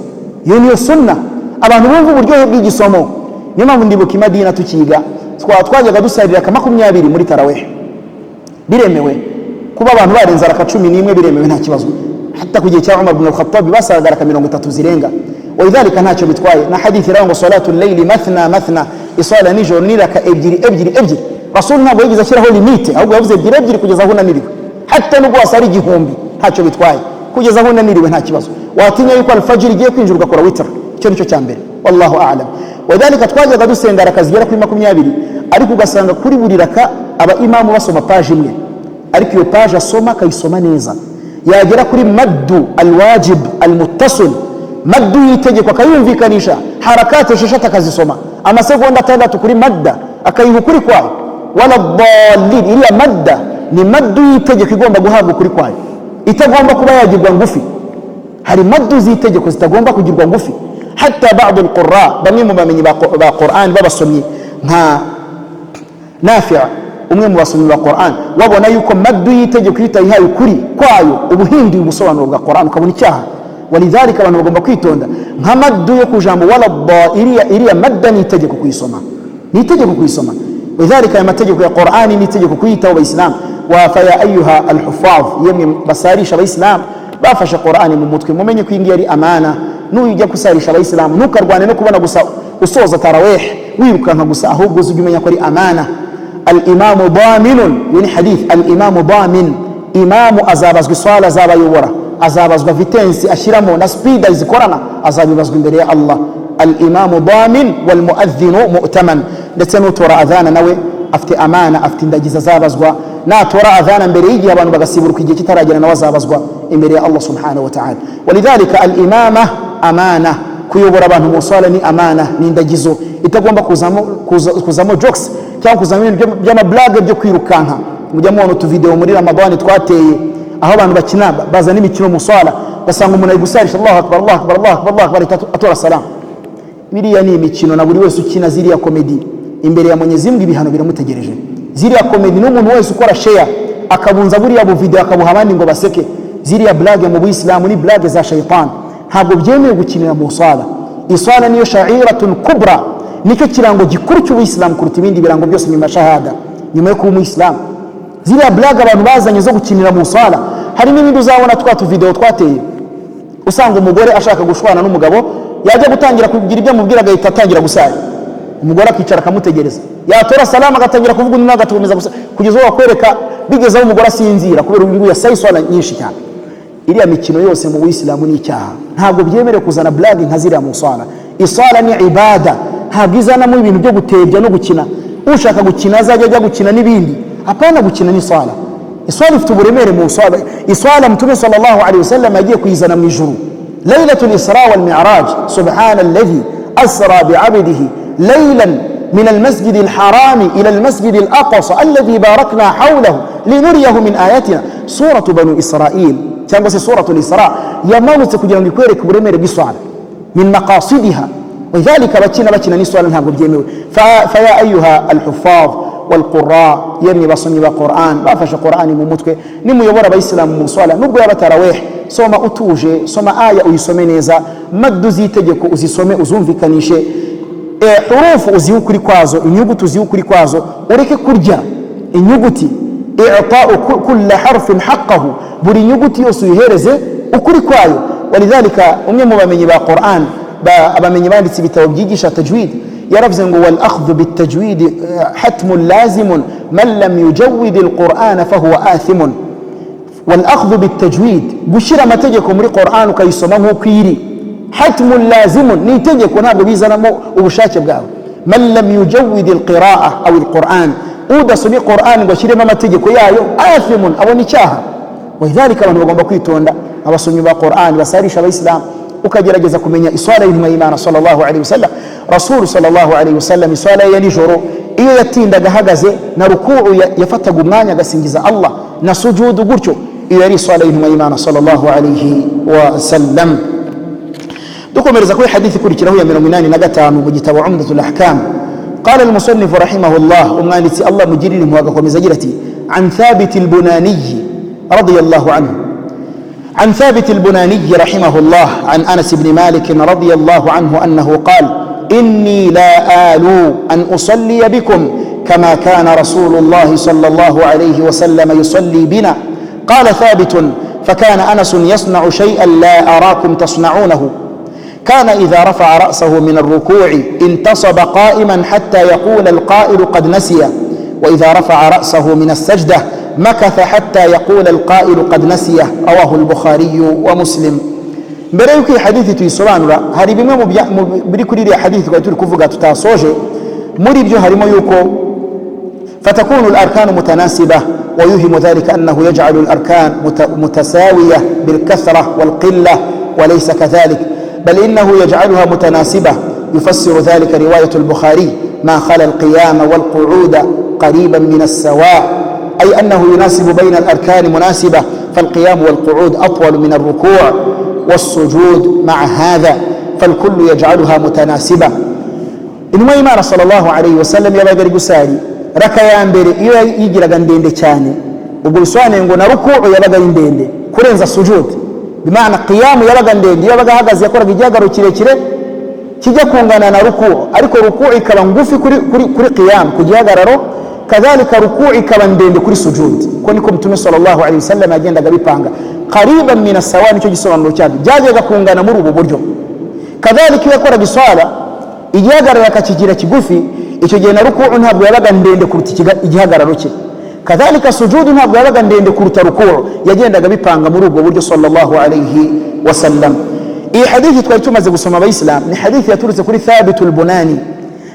Iyo niyo sunna, abantu bumve uburyohe bw'igisomo. Niyo mpamvu ndibuka i Madina tukiga twajyaga dusarira ka 20 muri tarawih. Biremewe kuba abantu barenza raka 11 biremewe nta kibazo. Hatta kugiye cya Umar ibn al-Khattab basaraga raka 30 zirenga. Walidhalika ntacyo bitwaye na hadithi rango salatu al-layli mathna mathna, isala nijoro ni raka ebyiri. Rasul ntabwo yigize ashyiraho limite, ahubwo yavuze ebyiri kugeza aho unaniriwe. Hatta nubwo wasari igihumbi ntacyo bitwaye, kugeza aho unaniriwe nta kibazo. Watinya yuko al-fajr igiye kwinjira ugakora witr, icyo nicyo cya mbere. Wallahu a'lam. Wadhalika twajyaga dusenga raka zigera kuri 20, ariko ugasanga kuri buri raka aba imamu basoma page imwe, ariko iyo page asoma akayisoma neza. Yagera kuri maddu alwajib almuttasil, maddu yitegeko akayumvikanisha, harakati esheshatu akazisoma, amasegonda 6 kuri madda akayiha ukuri kwayo. Wala dallin, ila madda ni maddu yitegeko igomba guhabwa ukuri kwayo, itagomba kuba yagirwa ngufi. Hari maddu zitegeko zitagomba kugirwa ngufi. Hatta ba'd al-qurra, bamwe mu bamenyi ba Qur'an babasomyi nka Nafi' umwe mu basomyi ba Qur'an, wabona yuko maddu yitegeko itayihaye ukuri kwayo ubuhindi ubusobanuro bwa Qur'an ukabona icyaha. Walidhalika abantu bagomba kwitonda nka maddu yo kujambo wala iriya madda ni itegeko kuyisoma, ni itegeko kuyisoma. Walidhalika amategeko ya Qur'an ni itegeko kuyitaho abayisilamu. Wa fa ya ayyuha al-huffaz, yemwe basarisha abayisilamu bafashe Qur'an mu mutwe, mumenye ko ingi yari amana. Nujya kusarisha abayisilamu ntukarwane no kubona gusa usoza tarawih wirukanka gusa, ahubwo uzumenya ko ari amana. Al-imamu daminun, yani hadith, al-imamu damin, imamu azabazwa swala azabayobora, azabazwa vitensi ashiramo na speed azikorana, azabibazwa imbere ya Allah. Al-imamu damin wal muadhdhinu mu'taman, ndetse nutora adhana nawe afite amana, afite indagiza azabazwa. Natora adhana mbere y'igihe abantu bagasiburuka igihe kitaragera nawe azabazwa imbere ya Allah subhanahu wa ta'ala. Walidhalika al-imama amana, kuyobora abantu mu swala ni amana, ni indagizo itagomba kuzamo jokes cyangwa kuzamo ibintu by'amablague byo kwirukanka. Mujya mubona utuvideo muri Ramadani twateye aho abantu bakina bazana imikino mu swala, basanga umuntu ari gusarisha Allahu akbar, Allahu akbar, Allahu akbar, Allahu akbar, atora salam. Biriya ni imikino, na buri wese ukina ziriya komedi imbere ya Mwenyezi Mungu ibihano biramutegereje. Ziriya komedi n'umuntu wese ukora share akabunza buriya bu video akabuha abandi ngo baseke, ziriya blague mu Islam ni blague za shaytan, ntabwo byemewe gukinira mu swala. Iswala niyo sha'iratun kubra, nicyo kirango gikuru cy'Ubuislamu kuruta ibindi birango byose nyuma shahada, nyuma yo kuba Umuislamu. Ziriya blague abantu bazanye zo gukinira mu swala, hari n'ibindi uzabona twatu video twateye, usanga umugore ashaka gushwana n'umugabo, yajya gutangira kugira ibyo amubwira agahita atangira gusara, umugore akicara akamutegereza, yatora salama agatangira kuvuga undi nagatumeza gusa, kugeza aho akwereka bigezaho umugore asinzira kubera ubu yasaye swala nyinshi cyane. Iriya mikino yose mu Uislamu ni icyaha, ntabwo byemerewe kuzana blague nka ziriya mu swala. Iswala ni ibada, ntabwo izanamo ibintu byo gutebya no gukina. Ushaka gukina azajya gukina n'ibindi, hapana gukina ni swala. Iswala ifite uburemere mu swala. Iswala Mtume sallallahu alaihi wasallam yagiye kuyizana mu ijuru, laylatul isra wal mi'raj, subhana alladhi asra bi'abdihi laylan من المسجد الحرام إلى المسجد الأقصى الذي باركنا حوله لنريه من آياتنا. سورة بنو إسرائيل cyangwa se suratul Isra yamanutse kugira ngo ikwereke uburemere bw'iswala min maqasidiha. Wadhalika bakina n'iswala ntabwo byemewe. Fa ya ayyuha al-huffaz wal qurra, yemwe basomyi ba Qur'an bafashe Qur'ani mu mutwe, nimuyobora abayisilamu mu swala nubwo yaba tarawih, soma utuje, soma aya uyisome neza, maddu zitegeko uzisome uzumvikanishe, hurufu uziukuri kwazo, inyuguti uziukuri kwazo, ureke kurya inyuguti. I'ta'u kulli harfin haqqahu, buri nyuguti yose uyihereze ukuri kwayo. Walidhalika umwe mu bamenyi ba Qur'an, abamenyi banditse ibitabo byigisha tajwid, yaravuze ngo wal akhdhu bit tajwid hatmun lazimun man lam yujawwid al Qur'ana fahuwa athimun. Wal akhdhu bit tajwid, gushira amategeko muri Qur'an ukayisoma nk'uko iri, hatmun lazimun, ni itegeko ntabwo bizanamo ubushake bwawe. Man lam yujawwid al qira'a aw al Qur'an, udasomye Qur'an ngo ashiremo amategeko yayo, athimun, abona icyaha. Walidhalika abantu bagomba kwitonda, abasomyi ba Qur'an basarisha abayisilamu ukagerageza kumenya iswala y'intumwa y'Imana sallallahu alaihi wasallam. Rasul sallallahu alaihi wasallam iswala ya nijoro iyo yatindaga ahagaze na rukuu yafataga umwanya agasingiza Allah na sujudu gutyo, iyo yari iswala y'intumwa y'Imana sallallahu alaihi wasallam. dukomereza kuri hadithi kurikiraho ya 85 mu gitabo Umdatul Ahkam. قال المصنف رحمه الله ومالتي الله مجرين مواقع ومزجرتي عن ثابت البناني رضي الله عنه. عن ثابت البناني رحمه الله عن أنس بن مالك رضي الله عنه أنه قال إني لا آلو أن أصلي بكم كما كان رسول الله صلى الله عليه وسلم يصلي بنا. قال ثابت فكان أنس يصنع شيئا لا أراكم تصنعونه. كان إذا رفع رأسه من الركوع انتصب قائما حتى يقول القائل قد نسي، وإذا رفع رأسه من السجدة مكث حتى يقول القائل قد نسي. رواه البخاري ومسلم. بريك حديث تيسران را هاري بما بريكولي حديث قلت الكفوغا تتاسوجي مريب جو هاري يوكو فتكون الأركان متناسبة، ويوهم ذلك أنه يجعل الأركان متساوية بالكثرة والقلة، وليس كذلك، بل إنه يجعلها متناسبة. يفسر ذلك رواية البخاري ما خلا القيام والقعود قريبا من السواء، أي أنه يناسب بين الأركان مناسبة، فالقيام والقعود أطول من الركوع والسجود مع هذا، فالكل يجعلها متناسبة. إنما إيمان صلى الله عليه وسلم يبقى قساري ركيان بيري يجي لغن دين تشاني وقل سواني يقول ركوع يبقى دين كورنز السجود، بمعنى قيام يبقى دين يبقى هذا يقول جاغر وكيري kijya kungana na rukuu, ariko rukuu ikaba ngufi kuri qiyam kugihagararo, kadhalika rukuu ikaba ndende kuri sujud. Ko niko Mtume sallallahu alaihi wasallam agendaga bipanga qariban min as-sawa, nicyo gisobanuro cyabyo, byajyaga kungana muri ubu buryo. Kadhalika yakora giswala igihagararo akakigira kigufi, icyo gihe na rukuu ntabwo yabaga ndende kuruta igihagararo cye, kadhalika sujud ntabwo yabaga ndende kuruta rukuu, yagendaga bipanga muri ubwo buryo sallallahu alaihi wasallam. إيه حديث تقولتم زي قسم الإسلام حديث يتورث كل ثابت البناني.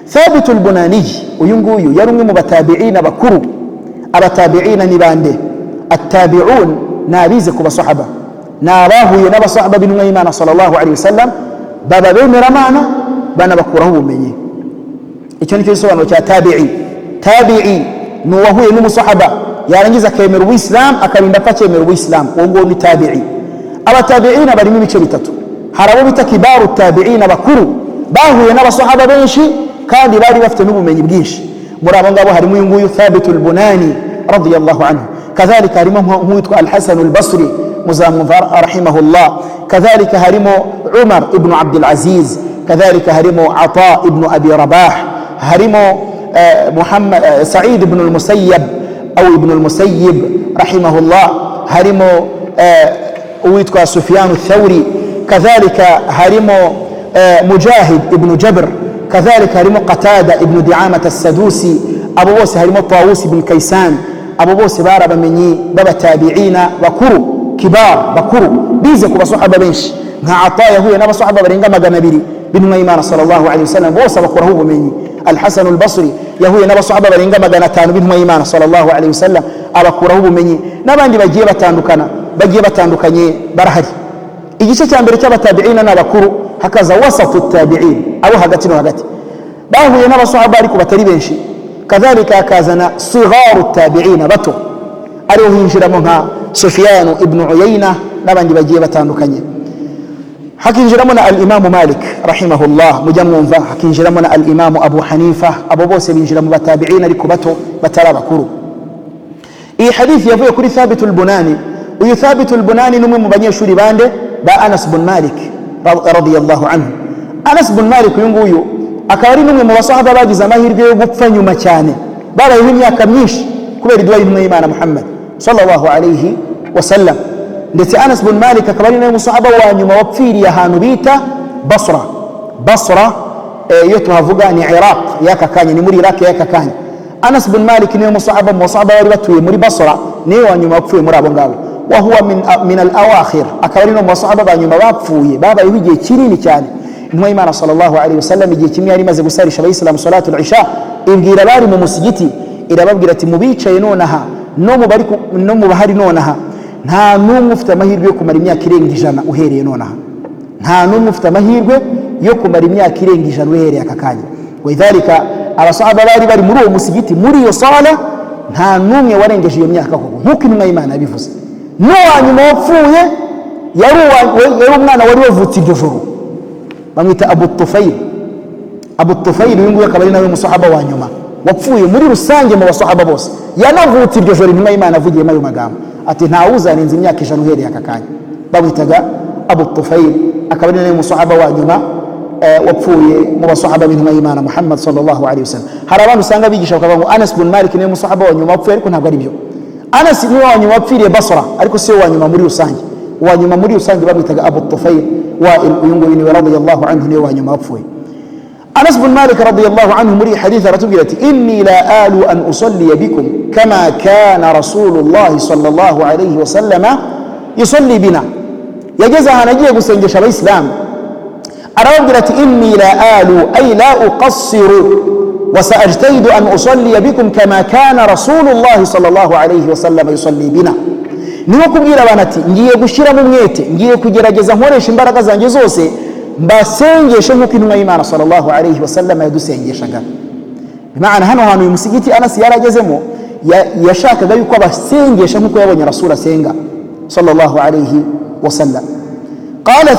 ثابت البناني وينقول يرمي مبتابعين بكرو أبتابعين نبانده. التابعون نابيزك بصحبة ناباه ينبى صحبة بن إيمان صلى الله عليه وسلم بابا بين رمانا بنا بكره مني. إيشان في سؤال تابعي تابعي نواه ينمو صحبة يعني إذا كمرو إسلام أكمل نفتح مرو إسلام ونقول تابعي. أبتابعين بريمي بشريتته harabu bita kibaru tabi'ina bakuru bahuye n'abasahaba benshi kandi bari bafite n'ubumenyi bwinshi. Muri abo ngabo harimo uyu nguyu Thabit al-Bunani radiyallahu anhu, kadhalika harimo nk'uwitwa al-Hasan al-Basri muzamumva rahimahullah, kadhalika harimo Umar ibn Abdul Aziz, kadhalika harimo Ata ibn Abi Rabah, harimo Muhammad Sa'id ibn al-Musayyib aw ibn al-Musayyib rahimahullah, harimo uwitwa Sufyan al-Thawri, كذلك هرمو مجاهد ابن جبر، كذلك هرمو قتادة ابن دعامة السدوسي، أبو بوس هرمو طاووس بن كيسان، أبو بوس بارب مني بابا تابعين وكرو كبار بكرو بيزكو بصحبة بنش عطايا هو نبا صحبة برنجا مجنبيري بن إيمان صلى الله عليه وسلم بوس بكره مني. الحسن البصري يهوي نبا صحبة برنجا مجنتان بن إيمان صلى الله عليه وسلم أبكره مني نبا عندي بجيبة تاندكنا بجيبة تاندكني برهدي. igice cya mbere cy'abatabi'ina n'abakuru hakaza wasatu tabi'in abo hagati no hagati bahuye n'abasahaba ariko batari benshi, kadhalika akazana sigharu tabi'ina bato ariho hinjiramo nka Sufyan ibn Uyayna n'abandi bagiye batandukanye, hakinjiramo na al-Imam Malik rahimahullah mujamwumva, hakinjiramo na al-Imam Abu Hanifa, abo bose binjira mu batabi'ina ariko bato batari abakuru. Iyi hadith yavuye kuri Thabit al-Bunani. Uyu Thabit al-Bunani numwe mu banyeshuri bande ba Anas bin Malik radiyallahu anhu. Anas bin Malik uyu nguyu akaba ari numwe mu basahaba bagize amahirwe yo gupfa nyuma cyane, babayeho imyaka myinshi kubera idua y'Imana Muhammad sallallahu alayhi wasallam. Ndetse Anas bin Malik akaba ari numwe mu sahaba wa nyuma wapfiriye ahantu bita Basra iyo tuhavuga ni Iraq yaka kanya, ni muri Iraq yaka kanya. Anas bin Malik niwe musahaba mu sahaba bari batuye muri Basra, niwe wa nyuma wapfuye muri abo ngabo. وهو من الأواخر أكبرين وصحابة بان يوم بابفوي بابا يجي كيرين كان إنه إيمان صلى الله عليه وسلم يجي كمياري مزق ساري شباب الإسلام صلاة العشاء إبغي رباري ممسجتي إذا بابغرت مبيت شينونها نوم باركو نوم بهاري نونها نها نوم مفتمهير بيكم مريميا كيرين جانا وهيري نونها nta numwe ufite amahirwe yo kumara imyaka irenga 100 uhereye aka kanya. Walidhalika abasahaba bari bari muri uwo musigiti muri iyo sala nta numwe warengeje iyo myaka koko nkuko intumwa y'Imana yabivuze. N'uwa nyuma wapfuye yari umwana wari wavutse iryo joro bamwita Abu Tufail. Abu Tufail uyu nguyu akaba ari nawe musahaba wa nyuma wapfuye muri rusange mu basahaba bose, yanavutse iryo joro intumwa y'Imana avugiyemo ayo magambo ati nta uzarenza imyaka 100 uhereye aka kanya. Bamwitaga Abu Tufail, akaba ari nawe musahaba wa nyuma wapfuye mu basahaba b'intumwa y'Imana Muhammad sallallahu alaihi wasallam. Hari abantu usanga bigisha bakavuga ngo Anas bin Malik niwe musahaba wa nyuma wapfuye, ariko ntabwo ari byo. Anas niwe wa nyuma wapfiriye Basra, ariko si wa nyuma muri rusange. Wa nyuma muri rusange bamwitaga Abu Tufail Wa'il, uyu nguyu ni radiyallahu anhu niwe wa nyuma wapfuye. Anas bin Malik radiyallahu anhu muri hadith aratubwira ati inni la alu an usalli bikum kama kana Rasulullah sallallahu alaihi wasallam yusalli bina. Yageze ahantu agiye gusengesha abayisilamu arababwira ati inni la alu ay la uqassiru wa sa'ajtahidu an usalli bikum kama kana Rasulullah sallallahu alaihi wasallam yusalli bina. Niwo kubwira abantu ati ngiye gushira mu mwete, ngiye kugerageza nkoresha imbaraga zanjye zose mbasengeshe nk'uko intumwa y'Imana sallallahu alaihi wasallam yadusengeshaga. Bimaana hano hantu uyu musigiti Anas yaragezemo yashakaga yuko abasengesha nk'uko yabonye Rasul asenga sallallahu alaihi wasallam. Qala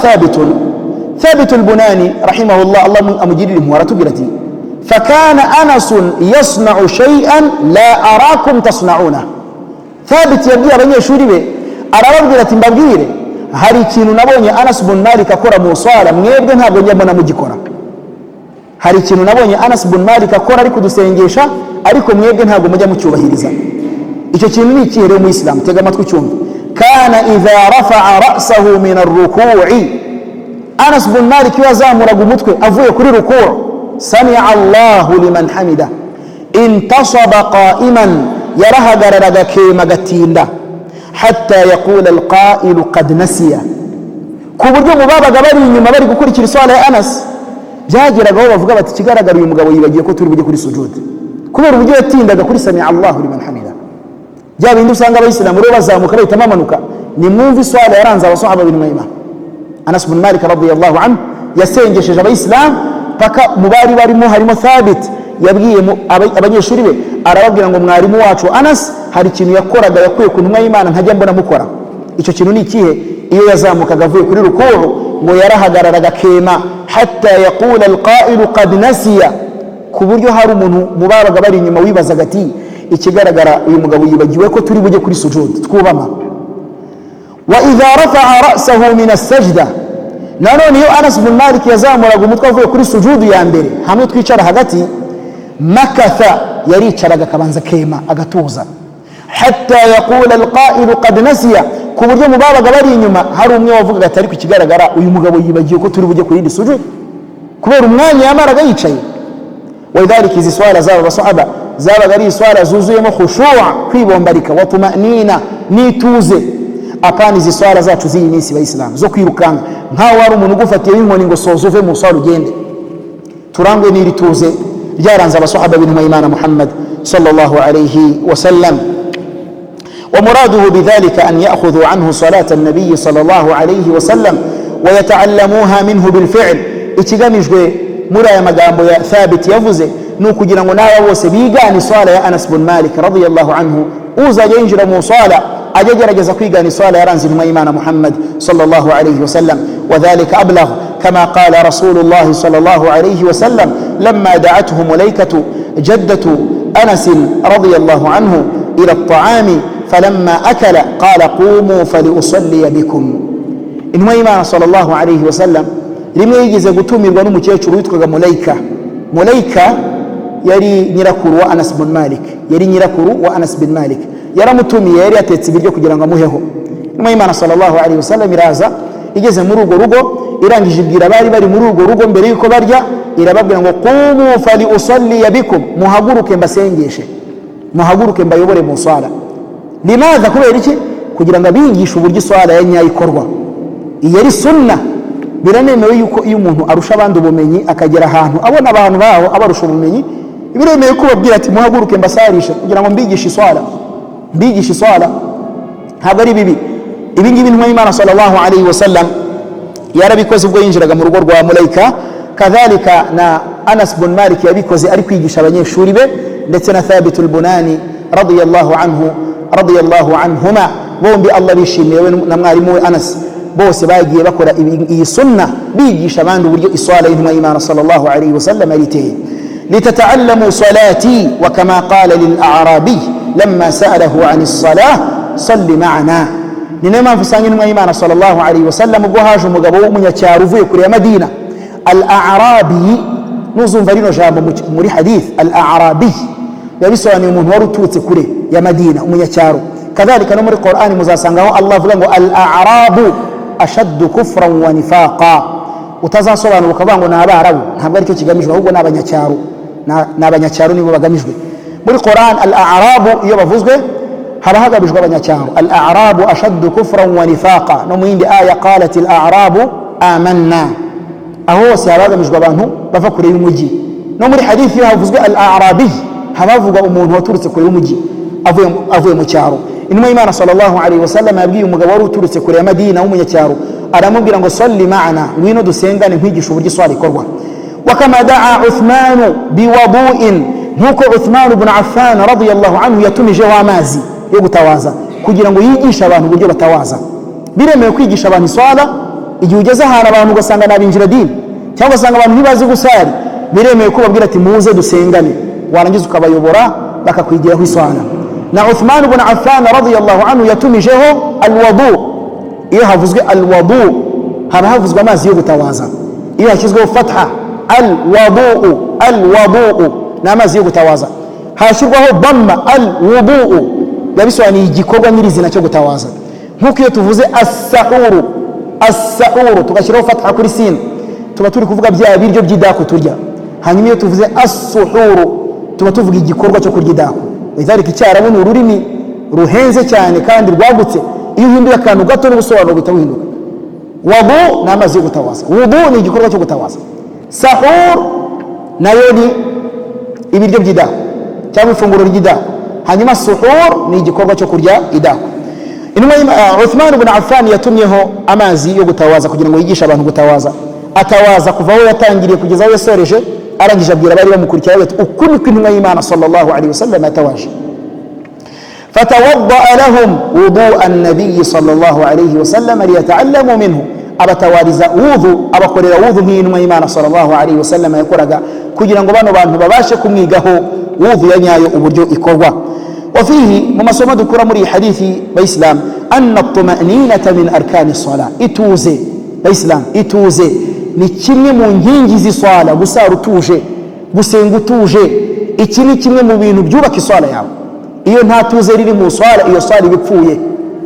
Thabit al-Bunani rahimahullah, Allah amujirire muwaratubwira ati fakana Anas yasna'u shay'an la arakum tasna'una. Thabit yabwiye abanyeshuri be arababwira ati mbabwire hari ikintu nabonye Anas bin Malik akora mu swala mwebwe ntabwo njya mbona mugikora. Hari ikintu nabonye Anas bin Malik akora ari kudusengesha ariko mwebwe ntabwo mujya mucyubahiriza. Icyo kintu ni ikihe rero mu Islam? Tega amatwi cyumve. Kana idha rafa'a ra'sahu min ar-ruku'i, Anas bin Malik yazamuraga umutwe avuye kuri ruku', sami'a Allahu liman hamida, intasaba qa'iman, yarahagararaga kema gatinda, hatta yaqula al-qa'ilu qad nasiya. Ku buryo mu babaga bari inyuma bari gukurikira swala ya Anas byageragaho bavuga bati kigaragara uyu mugabo yibagiye ko turi bujye kuri sujud, kubera uburyo yatindaga kuri sami'a Allahu liman hamida. Bya bindi usanga abayisilamu rero bazamuka bahita bamanuka. Ni mwumvi swala yaranze abasahaba b'intumwa y'Imana. Anas bin Malik radiyallahu anhu yasengesheje abayisilamu paka mu bari barimo harimo Thabit. Yabwiye abanyeshuri be arababwira ngo mwarimu wacu Anas hari ikintu yakoraga yakuye ku ntumwa y'Imana ntajya mbona mukora. Icyo kintu ni ikihe? Iyo yazamukaga avuye kuri ruku'u ngo yarahagararaga kema hatta yaqula al-qa'ilu qad nasiya, ku buryo hari umuntu mu babaga bari inyuma wibazaga ati ikigaragara uyu mugabo yibagiwe ko turi bujye kuri sujud twubama. Wa idha rafa'a ra'sahu min as-sajda, nanone iyo Anas bin Malik yazamuraga umutwe avuye kuri sujudu ya mbere hamwe twicara hagati, makatha yaricaraga akabanza kema agatuza, hatta yaqula al-qa'ilu qad nasiya, ku buryo mu babaga bari inyuma hari umwe wavugaga ati ariko ikigaragara uyu mugabo yibagiye ko turi bujye kuri sujud, kubera umwanya yamaraga yicaye. Walidhalika izi swala zaba basahaba zabaga ari swala zuzuyemo khushu' kwibombarika wa tumanina nituze. Apana izi swala zacu z'iyi minsi bayisilamu zo kwirukanga nkaho wari umuntu ugufatiye inkoni ngo soza uve mu swala ugende. Turangwe n'iri tuze ryaranze abasahaba b'intumwa y'Imana Muhammad sallallahu alayhi wasallam. ومراده بذلك أن يأخذوا عنه صلاة النبي صلى الله عليه وسلم ويتعلموها منه بالفعل. ikigamijwe muri aya magambo ya Thabit yavuze nukugira ngo nawe bose bigane swala ya Anas bin Malik radiyallahu anhu, uzajya yinjira mu swala agerageza kwigana swala yaranze intumwa y'Imana Muhammad sallallahu alayhi wasallam. وذلك أبلغ كما قال رسول الله صلى الله عليه وسلم لما دعته ملائكة جدة أنس رضي الله عنه إلى الطعام فلما أكل قال قوموا فلأصلي بكم. intumwa y'Imana sallallahu alayhi wasallam rimwe yigeze gutumirwa n'umukecuru witwaga Mulaika yari nyirakuru wa Anas bin Malik, yaramutumiye yari yatetse ibiryo kugira ngo amuheho. Intumwa y'Imana sallallahu alayhi wasallam iraza, igeze muri urwo rugo irangije ibwira bari muri urwo rugo mbere yuko barya, irababwira ngo qumu fali usalli bikum, muhaguruke mbasengeshe, muhaguruke mbayobore mu swala. Limadha? kubera iki? Kugira ngo abigishe uburyo swala ya nyayo ikorwa. Iyi ari sunna. Biranemewe yuko iyo umuntu arusha abandi ubumenyi akagera ahantu abona abantu baho abarusha ubumenyi, biremewe ko babwira ati muhaguruke mbasarishe kugira ngo mbigishe swala. Ntabwo ari bibi. Ibi ngibi intumwa y'Imana sallallahu alayhi wasallam yarabikoze ubwo yinjiraga mu rugo rwa Mulaika. Kadhalika na Anas bin Malik yabikoze ari kwigisha abanyeshuri be, ndetse na Thabit al-Bunani radiyallahu anhuma, bombi Allah bishimiye we na mwarimu we Anas, bose bagiye bakora iyi sunna bigisha abandi uburyo iswala y'intumwa y'Imana sallallahu alayhi wa sallam ariteye. litata'allamu salati wa kama qala lil a'rabi lamma sa'alahu 'ani as-salah salli ma'ana. ni nayo mpamvu usanga intumwa y'Imana sallallahu alayhi wa sallam ubwo haje umugabo w'umunyacyaro uvuye kure ya Madina, al-a'rabi, nuzumva rino jambo muri hadith al-a'rabi yabisobanuye umuntu wari uturutse kure ya Madina, umunyacyaro. Kadhalika no muri Qur'ani muzasangaho Allah avuga ngo al-a'rabu ashaddu kufran wa nifaqa. utazasobanura ukavuga ngo ni Abarabu, ntabwo aricyo kigamijwe, ahubwo ni abanyacyaro, ni abanyacyaro nibo bagamijwe. muri Qur'an al-a'rabu iyo bavuzwe haba hagamijwe abanyacyaro. al-a'rabu ashaddu kufran wa nifaqa. no mu yindi aya qalat al-a'rabu amanna, aho hose haba hagamijwe abantu bava kure y'umujyi. no muri hadith iyo havuzwe al-a'rabi haba havugwa umuntu waturutse kure y'umujyi avuye mu cyaro. intumwa y'Imana sallallahu alayhi wa sallam yabwiye umugabo wari uturutse kure ya Madina w'umunyacyaro, aramubwira ngo salli ma'ana, ngwino dusengane nkwigisha uburyo iswala ikorwa. wa kama da'a Uthman biwadu'in, nkuko Uthman ibn Affan radiyallahu anhu yatumijeho amazi yo gutawaza kugira ngo yigishe abantu uburyo batawaza. biremewe kwigisha abantu iswala igihe ugeze ahantu abantu ugasanga nabinjira dini cyangwa ugasanga abantu ntibazi gusari, biremewe kubabwira ati muze dusengane, warangiza ukabayobora bakakwigiraho iswala. na Uthman ibn Affan radiyallahu anhu yatumijeho alwudu. iyo havuzwe alwudu haba havuzwe amazi yo gutawaza. iyo hashyizweho fatha alwudu ni amazi yo gutawaza, hashyirwaho dhamma alwudu yabisobanuye igikorwa nyirizina cyo gutawaza. nkuko iyo tuvuze as-sahuru tugashyiraho fatha kuri sin, tuba turi kuvuga bya biryo by'idaku turya. hanyuma iyo tuvuze as-suhuru tuba tuvuga igikorwa cyo kurya idaku. lidhalika icyarabu ni ururimi ruhenze cyane kandi rwagutse, iyo uhinduye akantu gato n'ubusobanuro buhita buhinduka. wudu ni amazi yo gutawaza, wudu ni igikorwa cyo gutawaza. sahur nayo ni ibiryo by'idaku cyangwa ifunguro ry'idaku. hanyuma suhur ni igikorwa cyo kurya idaku. Uthman ibn Affan yatumyeho amazi yo gutawaza kugira ngo yigishe abantu gutawaza. atawaza kuva aho yatangiriye kugeza aho yasoreje, arangije abwira abari bamukurikira ati uku niko intumwa y'Imana sallallahu alayhi wa sallam yatawaje. فتوضأ لهم وضوء النبي صلى الله عليه وسلم ليتعلموا منه. abatawariza wudu, abakorera wudu nk'intumwa y'Imana sallallahu alayhi wa sallam yakoraga kugira ngo bano bantu babashe kumwigaho wudu ya nyayo uburyo ikorwa. وفيه mu masomo dukura muri hadithi bayislam anna at-tuma'ninata min arkani as-salah. ituze bayislam, ituze ni kimwe mu nkingi z'iswala. gusara utuje, gusenga utuje, iki ni kimwe mu bintu byubaka iswala yawe. iyo nta tuze riri mu swala, iyo swala ibipfuye,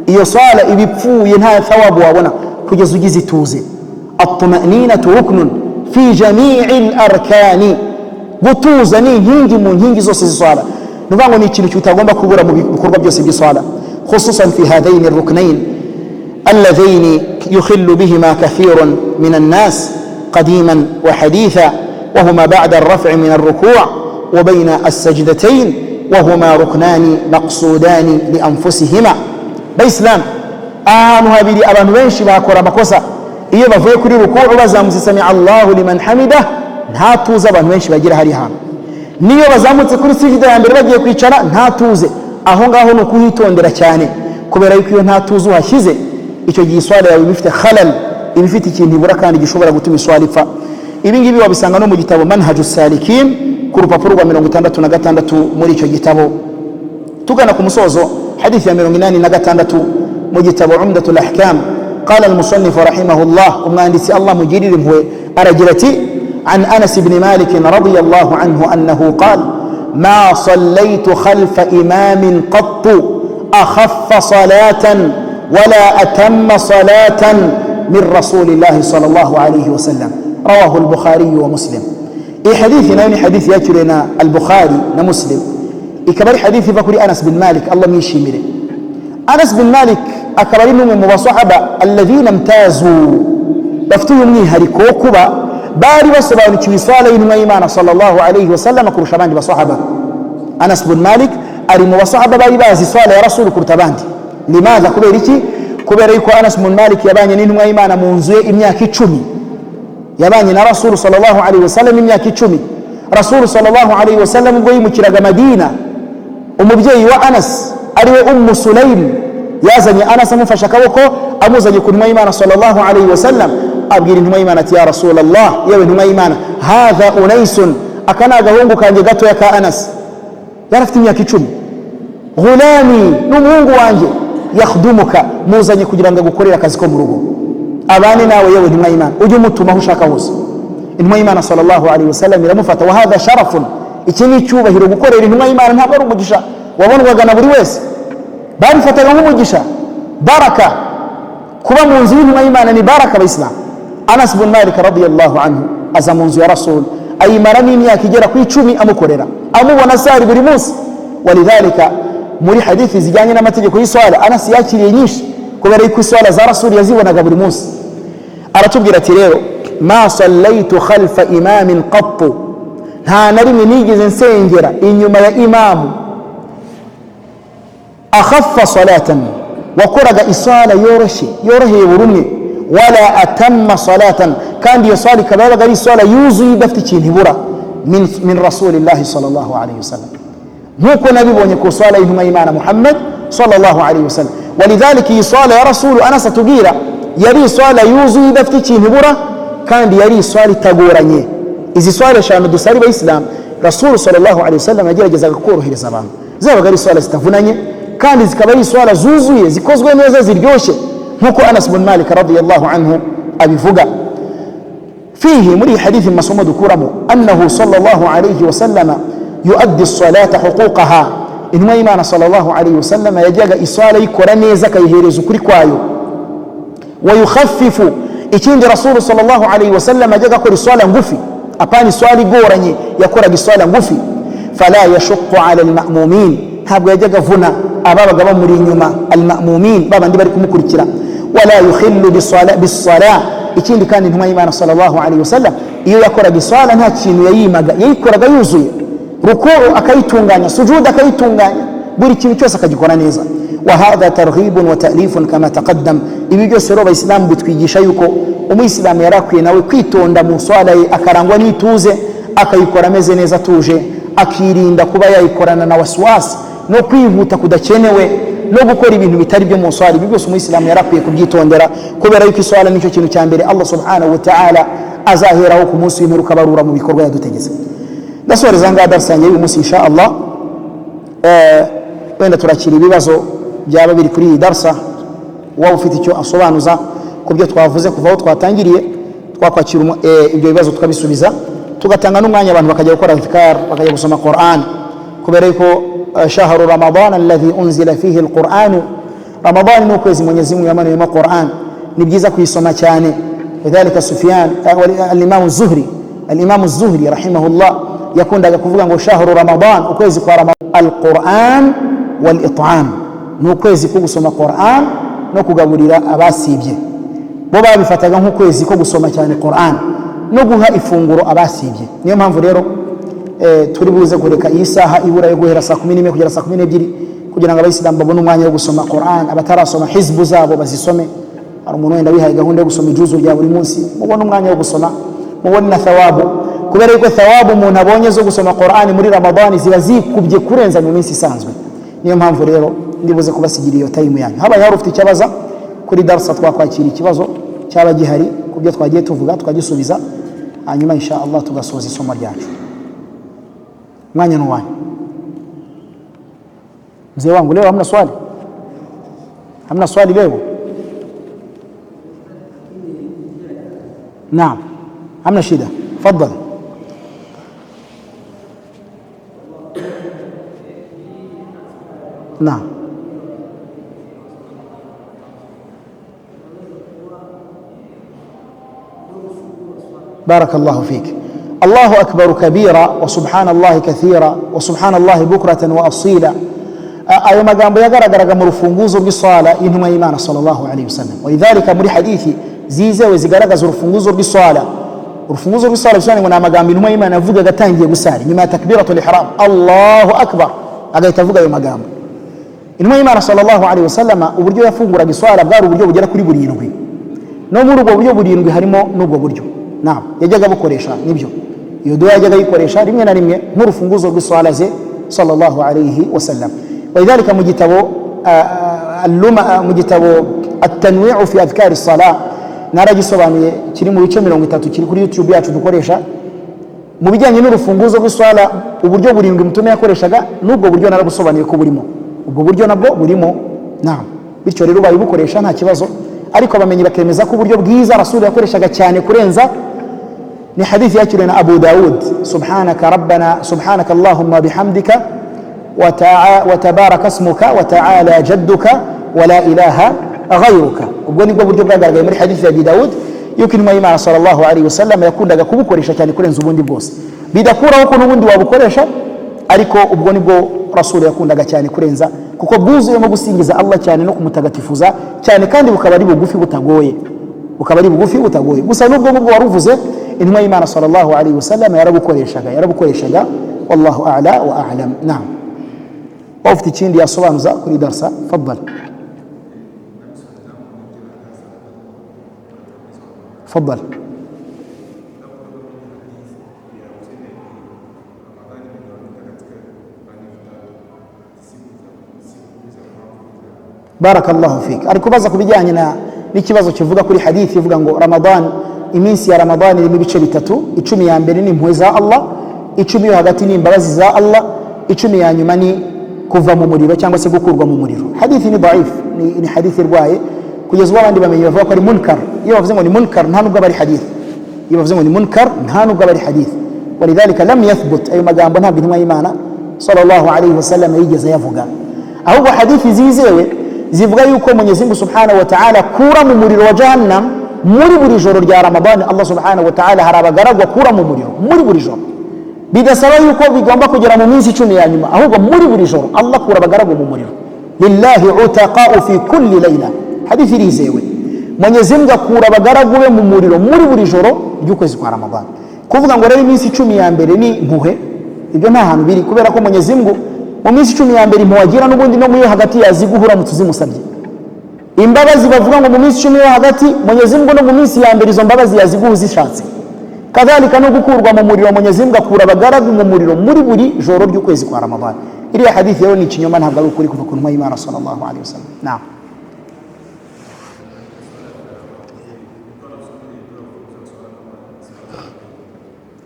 iyo swala ibipfuye, nta thawabu wabona kugeza ugize ituze. at-tuma'ninatu ruknun fi jami'il arkani. gutuza ni inkingi mu nkingi zose z'iswala. nuvuga ngo ni ikintu kitagomba kubura mu bikorwa byose by'iswala, khususan fi hadaini ar-ruknayn alladhaini yukhillu bihima kathirun min an-nas qadiman wa haditha, wa huma ba'da ar-raf'i min ar-ruku' wa bayna as-sajdatayn wa huma ruknani maqsudani li anfusihima. bayislam, ahantu habiri abantu benshi bakora amakosa iyo bavuye kuri ruku'u bazamutse sami Allahu liman hamidah, nta tuza abantu benshi bagira hari hantu. niyo bazamutse kuri sijida ya mbere bagiye kwicara nta tuze, aho ngaho ni ukuhitondera cyane, kubera yuko iyo nta tuze uhashyize icyo gihe iswala yawe ibifite khalal, ibifite ikintu ibura kandi gishobora gutuma iswala ipfa. ibi ngibi wabisanga no mu gitabo manhajus salikin ku rupapuro rwa 66 muri icyo gitabo. tugana ku musozo, hadithi ya 86 mu gitabo umdatul ahkam. qala al-musannif rahimahullah, umwanditsi Allah mugirire impuhwe aragira ati عن أنس بن مالك رضي الله عنه أنه قال ما صليت خلف إمام قط أخف صلاة ولا أتم صلاة من رسول الله صلى الله عليه وسلم. رواه البخاري ومسلم. حديثنا يعني حديث يأتينا البخاري ومسلم. كبر حديث فكري أنس بن مالك الله ميشي مره. أنس بن مالك أكبرين من الصحابة الذين امتازوا بفتوهم هريكوكبا bari basobanukiwe iswala y'intumwa y'Imana sallallahu alayhi wa sallam kurusha abandi basahaba. Anas bin Malik ari mu basahaba bari bazi iswala ya Rasul kuruta abandi. limadha? kubera iki? kubera yuko Anas bin Malik yabanye n'intumwa y'Imana mu nzu ye imyaka 10, yabanye na Rasul sallallahu alaihi wasallam imyaka 10. Rasul sallallahu alaihi wasallam ubwo yimukiraga Madina, umubyeyi wa Anas ariwe Sulaim yazanye Anas amufasha akaboko amuzanye ku ntumwa y'Imana sallallahu alaihi wasallam, abwira intumwa y'Imana ati ya Rasulullah, yewe ntumwa y'Imana, hadha unaisun, akana agahungu kanje gato ya ka Anas yarafite imyaka 10, ghulami n'umuhungu wanje, yakhdumuka, muzanye kugira ngo gukorera akazi ko mu rugo, abane nawe yewe ntumwa y'Imana, ujye umutuma aho ushaka hose. Intumwa y'Imana sallallahu alaihi wasallam iramufata, wa hadha sharafun, iki ni cyubahiro, gukorera intumwa y'Imana ntabwo ari umugisha wabonwaga na buri wese, babifataga nk'umugisha, baraka. Kuba mu nzu y'intumwa y'Imana ni baraka abayisilamu. Anas bin Malik radiyallahu anhu aza mu nzu ya Rasul, ayimara n'imyaka igera ku 10 amukorera, amubona sari buri munsi. Walidhalika muri hadithi zijyanye n'amategeko y'iswala Anas yakiriye nyinshi kubera yuko iswala za Rasul yazibonaga buri munsi. Aratubwira ati rero, ma sallaitu khalfa imamin qattu, nta na rimwe nigeze nsengera inyuma ya imamu akhaffa salatan, wakoraga iswala yoroheye buri umwe, wala atamma salatan, kandi iyo swala ikaba yabaga ari iswala yuzuye idafite ikintu ibura min rasulillahi sallallahu alaihi wasallam, nkuko nabibonye ku swala y'intumwa y'Imana Muhammad sallallahu alaihi wasallam. Walidhalika iyi swala ya Rasul Anas atubwira yari iswala yuzuye idafite ikintu ibura, kandi yari iswala itagoranye. Izi swala eshanu dusari bayisilamu Rasul sallallahu alaihi wasallam yageragezaga korohereza abantu, zabaga ari swala zitavunanye kandi zikaba ari swala zuzuye zikozwe neza ziryoshye, nkuko Anas bin Malik radiyallahu anhu abivuga. Fihi muri hadithi masomo dukuramo annahu sallallahu alaihi wasallam yuaddi as-salata huquqaha, intumwa y'Imana sallallahu alaihi wasallam yajyaga iswala yikora neza akayihereza ukuri kwayo. Wa yukhaffifu, ikindi Rasul sallallahu alaihi wasallam yajyaga akora iswala ngufi, apana iswala igoranye, yakoraga iswala ngufi. Fala yashqu ala al-ma'mumin, ntabwo yajyaga vuna ababaga bamuri inyuma, al-ma'mumin babandi bari kumukurikira. Wala yukhillu bis-salah, ikindi kandi intumwa y'Imana sallallahu alaihi wasallam iyo yakoraga iswala nta kintu yayimaga, yayikoraga yuzuye, rukuu akayitunganya, sujud akayitunganya, buri kintu cyose akagikora neza. Wa hadha targhibun wa ta'lifun kama taqaddam, ibi byose rero abayisilamu bitwigisha yuko umuyisilamu yarakwiye nawe kwitonda mu swala ye, akarangwa n'ituze, akayikora ameze neza atuje, akirinda kuba yayikorana na waswasi no kwihuta kudakenewe no gukora ibintu bitari byo mu swala. Ibi byose umuyisilamu yarakwiye kubyitondera, kubera yuko iswala nicyo kintu cya mbere Allah subhanahu wa ta'ala azaheraho ku munsi w'imperuka barura mu bikorwa yadutegetse. Ndasoreza ngaha darasa yanjye uyu munsi insha Allah. Wenda turakira ibibazo byaba biri kuri iyi darasa, waba ufite icyo asobanuza ku byo twavuze kuva aho twatangiriye, twakwakira ibyo bibazo tukabisubiza, tugatanga n'umwanya abantu bakajya gukora adhkar, bakajya gusoma Qur'an, kubera yuko shahru Ramadan alladhi unzila fihi al-Qur'an, Ramadan ni ukwezi Mwenyezi Mungu yamanuyemo Qur'an, ni byiza kuyisoma cyane. Lidhalika Sufyan al-Imam az-Zuhri rahimahullah yakundaga kuvuga ngo shahru Ramadan, ukwezi kwa Ramadan, al-Qur'an wal-it'am, ni ukwezi ko gusoma Qur'an no kugaburira abasibye. Bo babifataga nk'ukwezi ko gusoma cyane Qur'an no guha ifunguro abasibye. Niyo mpamvu rero turi buze kureka iyi saha ibura yo guhera saa 11 kugera saa 12 kugira ngo abayisilamu babone umwanya wo gusoma Qur'an, abatarasoma hizbu zabo bazisome. Hari umuntu wenda wihaye gahunda yo gusoma ijuzu rya buri munsi, mubone umwanya wo gusoma, mubone na thawabu, kubera yuko thawabu umuntu abonye zo gusoma Qur'an muri Ramadan ziba zikubye kurenza mu minsi isanzwe. Niyo mpamvu rero ndibuze kubasigira iyo time yanyu. Haba yari ufite ikibazo kuri darasa, twakwakira ikibazo cyaba gihari ku byo twagiye tuvuga tukagisubiza, hanyuma insha Allah tugasoza isomo ryacu. Mwanya ni wanyu. Mzee wangu, leo hamna swali? Hamna swali leo? Naam, hamna shida, tafadhali. Naam. بارك الله فيك. الله أكبر كبيرا وسبحان الله كثيرا وسبحان الله بكرة وأصيلا. ayo magambo yagaragaraga mu rufunguzo rw'iswala y'intumwa y'Imana sallallahu alaihi wasallam. Walidhalika muri hadithi zizewe zigaragaza urufunguzo rw'iswala, urufunguzo rw'iswala bisani ngo amagambo intumwa y'Imana avuga gatangiye gusari nyuma ya takbiratul ihram, Allahu akbar, agahita avuga ayo magambo. intumwa y'Imana sallallahu alaihi wasallam uburyo yafunguraga iswala bwari uburyo bugera kuri burindwi, no muri ubwo buryo burindwi harimo n'ubwo buryo yajyaga bukoresha. Nibyo iyo dua yajyaga yikoresha rimwe na rimwe nk'urufunguzo rw'iswala ze sallallahu alaihi wasallam. Walidhalika mu gitabo at-tanwi'u fi adhkar as-salah naragisobanuye kiri mu bice 30 kiri kuri YouTube yacu dukoresha mu bijyanye n'urufunguzo rw'iswala, uburyo burindwi mutume yakoreshaga n'ubwo buryo narabusobanuye ko burimo, ubwo buryo nabwo burimo. Bityo rero bayibukoresha nta kibazo, ariko abamenyi bakemeza ko uburyo bwiza Rasul yakoreshaga cyane kurenza ni hadithi yakiriwe na Abu Daud, subhanaka Allahumma bihamdika wa tabaraka ismuka wa ta'ala jadduka wa la ilaha ghayruka. Ubwo nibwo buryo bwagaragaye muri hadithi ya Abu Daud yuko intumwa y'Imana sallallahu alaihi wasallam yakundaga kubukoresha cyane kurenza ubundi bwose, bidakuraho ko n'ubundi wabukoresha, ariko ubwo nibwo Rasul yakundaga cyane kurenza, kuko bwuzuyemo gusingiza Allah cyane no kumutagatifuza cyane, kandi bukaba ari bugufi butagoye. Gusa nubwo waruvuze intumwa y'Imana sallallahu alaihi wasallam yarabukoreshaga wallahu a'la wa a'lam. Naam, ufite ikindi yasobanuza kuri darsa, faddal. تفضل. بارك الله فيك. ariko baza kubijyanye n'ikibazo kivuga kuri hadithi ivuga ngo Ramadan, iminsi ya Ramadan iri mu bice bitatu, 10 ya mbere ni impuhwe za Allah, 10 yo hagati ni imbabazi za Allah, 10 ya nyuma ni kuva mu muriro cyangwa se gukurwa mu muriro. Hadithi ni dhaif, ni hadithi irwaye kugeza ubwo abandi bamenye bavuga ko ari munkar. Iyo bavuze ngo ni munkar nta nubwo bari hadith, iyo bavuze ngo ni munkar nta nubwo bari hadith. Walidhalika lam yathbut, ayo magambo ntabwo intumwa y'Imana sallallahu alayhi wasallam yigeze yavuga, ahubwo hadithi zizewe zivuga yuko Mwenyezi Mungu subhanahu wa ta'ala kura mu muriro wa jahannam muri buri joro rya Ramadan. Allah subhanahu wa ta'ala hari abagaragwa kura mu muriro muri buri joro, bidasaba yuko bigomba kugera mu minsi 10 ya nyuma, ahubwo muri buri joro Allah kura abagaragwa mu muriro. Lillahi utaqa'u fi kulli layla, hadithi irizewe. Mwenyezi Mungu akura abagaragwa be mu muriro muri buri joro ry'ukwezi kwa Ramadan. Kuvuga ngo rero iminsi 10 ya mbere ni impuhwe, ibyo nta hantu biri, kubera ko Mwenyezi Mungu mu minsi 10 ya mbere impuhwe agira n'ubundi no muri hagati yaziguhura mutuzimusabye. Imbabazi bavuga ngo mu minsi 10 yo hagati, Mwenyezi Mungu no mu minsi ya mbere izo mbabazi yaziguha zishatse. Kadhalika no gukurwa mu muriro, Mwenyezi Mungu akura abagaragwa mu muriro muri buri joro ry'ukwezi kwa Ramadan. Iriya hadithi rero ni ikinyoma, ntabwo ari ukuri kuva ku ntumwa y'Imana sallallahu alaihi wasallam. Naam.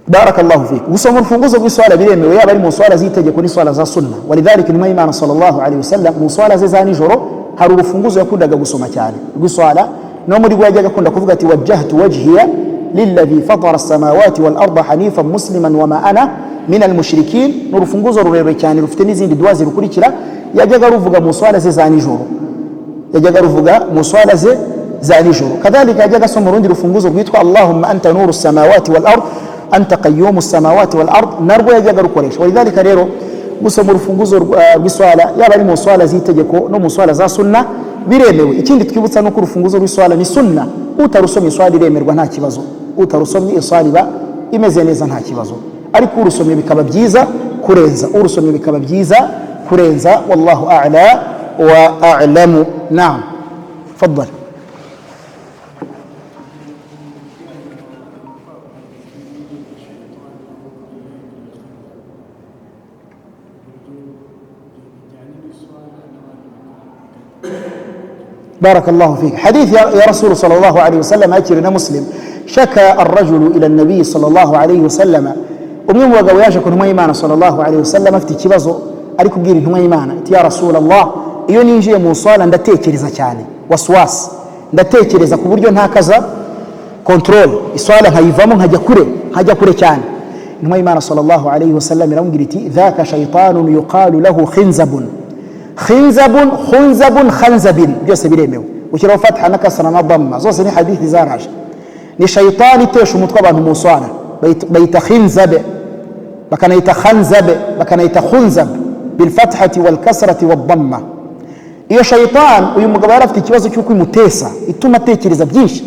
Barakallahu fik. Gusoma urufunguzo rw'iswala biremewe, yaba ari mu swala z'itegeko ni swala za sunna. Walidhalika intumwa y'Imana sallallahu alaihi wasallam mu swala ze za nijoro hari urufunguzo yakundaga gusoma cyane rw'iswala, no muri rwo yajyaga akunda kuvuga ati wajjahtu wajhiya lilladhi fatara as-samawati wal arda hanifan musliman wa ma ana min al-mushrikin. N'urufunguzo rurerure cyane rufite n'izindi dua zirukurikira, yajyaga ruvuga mu swala ze za nijoro, kadhalika yajyaga asoma urundi rufunguzo rwitwa Allahumma anta nuru as-samawati wal ard anta qayyumu as-samawati wal ard, narwo yajyaga rukoresha. Walidhalika rero gusoma urufunguzo rw'iswala yaba ari mu swala z'itegeko no mu swala za sunna biremewe. Ikindi twibutsa nuko urufunguzo rw'iswala ni sunna, utarusomye iswala iremerwa nta kibazo, utarusomye iswala iba imeze neza nta kibazo, ariko urusomye bikaba byiza kurenza. Wallahu a'la wa a'lamu. Naam, faddal. بارك الله فيك. حديث يا رسول صلى الله عليه وسلم أكرنا مسلم، شكى الرجل إلى النبي صلى الله عليه وسلم، ومن وقوياش كن ميمان صلى الله عليه وسلم افتي كبازو أريكو بيري ميمان يا رسول الله iyo ninjiye mu swala ndatekereza cyane, waswas ndatekereza ku buryo ntakaza control iswala nkayivamo nkajya kure cyane. Intumwa y'Imana sallallahu alayhi wasallam iramubwira iti dhaka shaytanun yuqalu lahu khinzabun khanzabin, byose biremewe ukiraho fatha na kasra na dhamma, zose ni hadithi zaraje. Ni shaytani itesha umutwe abantu mu swala, bayita khinzabe, bakanayita khanzabe, bakanayita khunzab bil fathati wal kasrati wad dhamma. Iyo shaytan uyu mugabo yarafite ikibazo cy'uko imutesa ituma atekereza byinshi.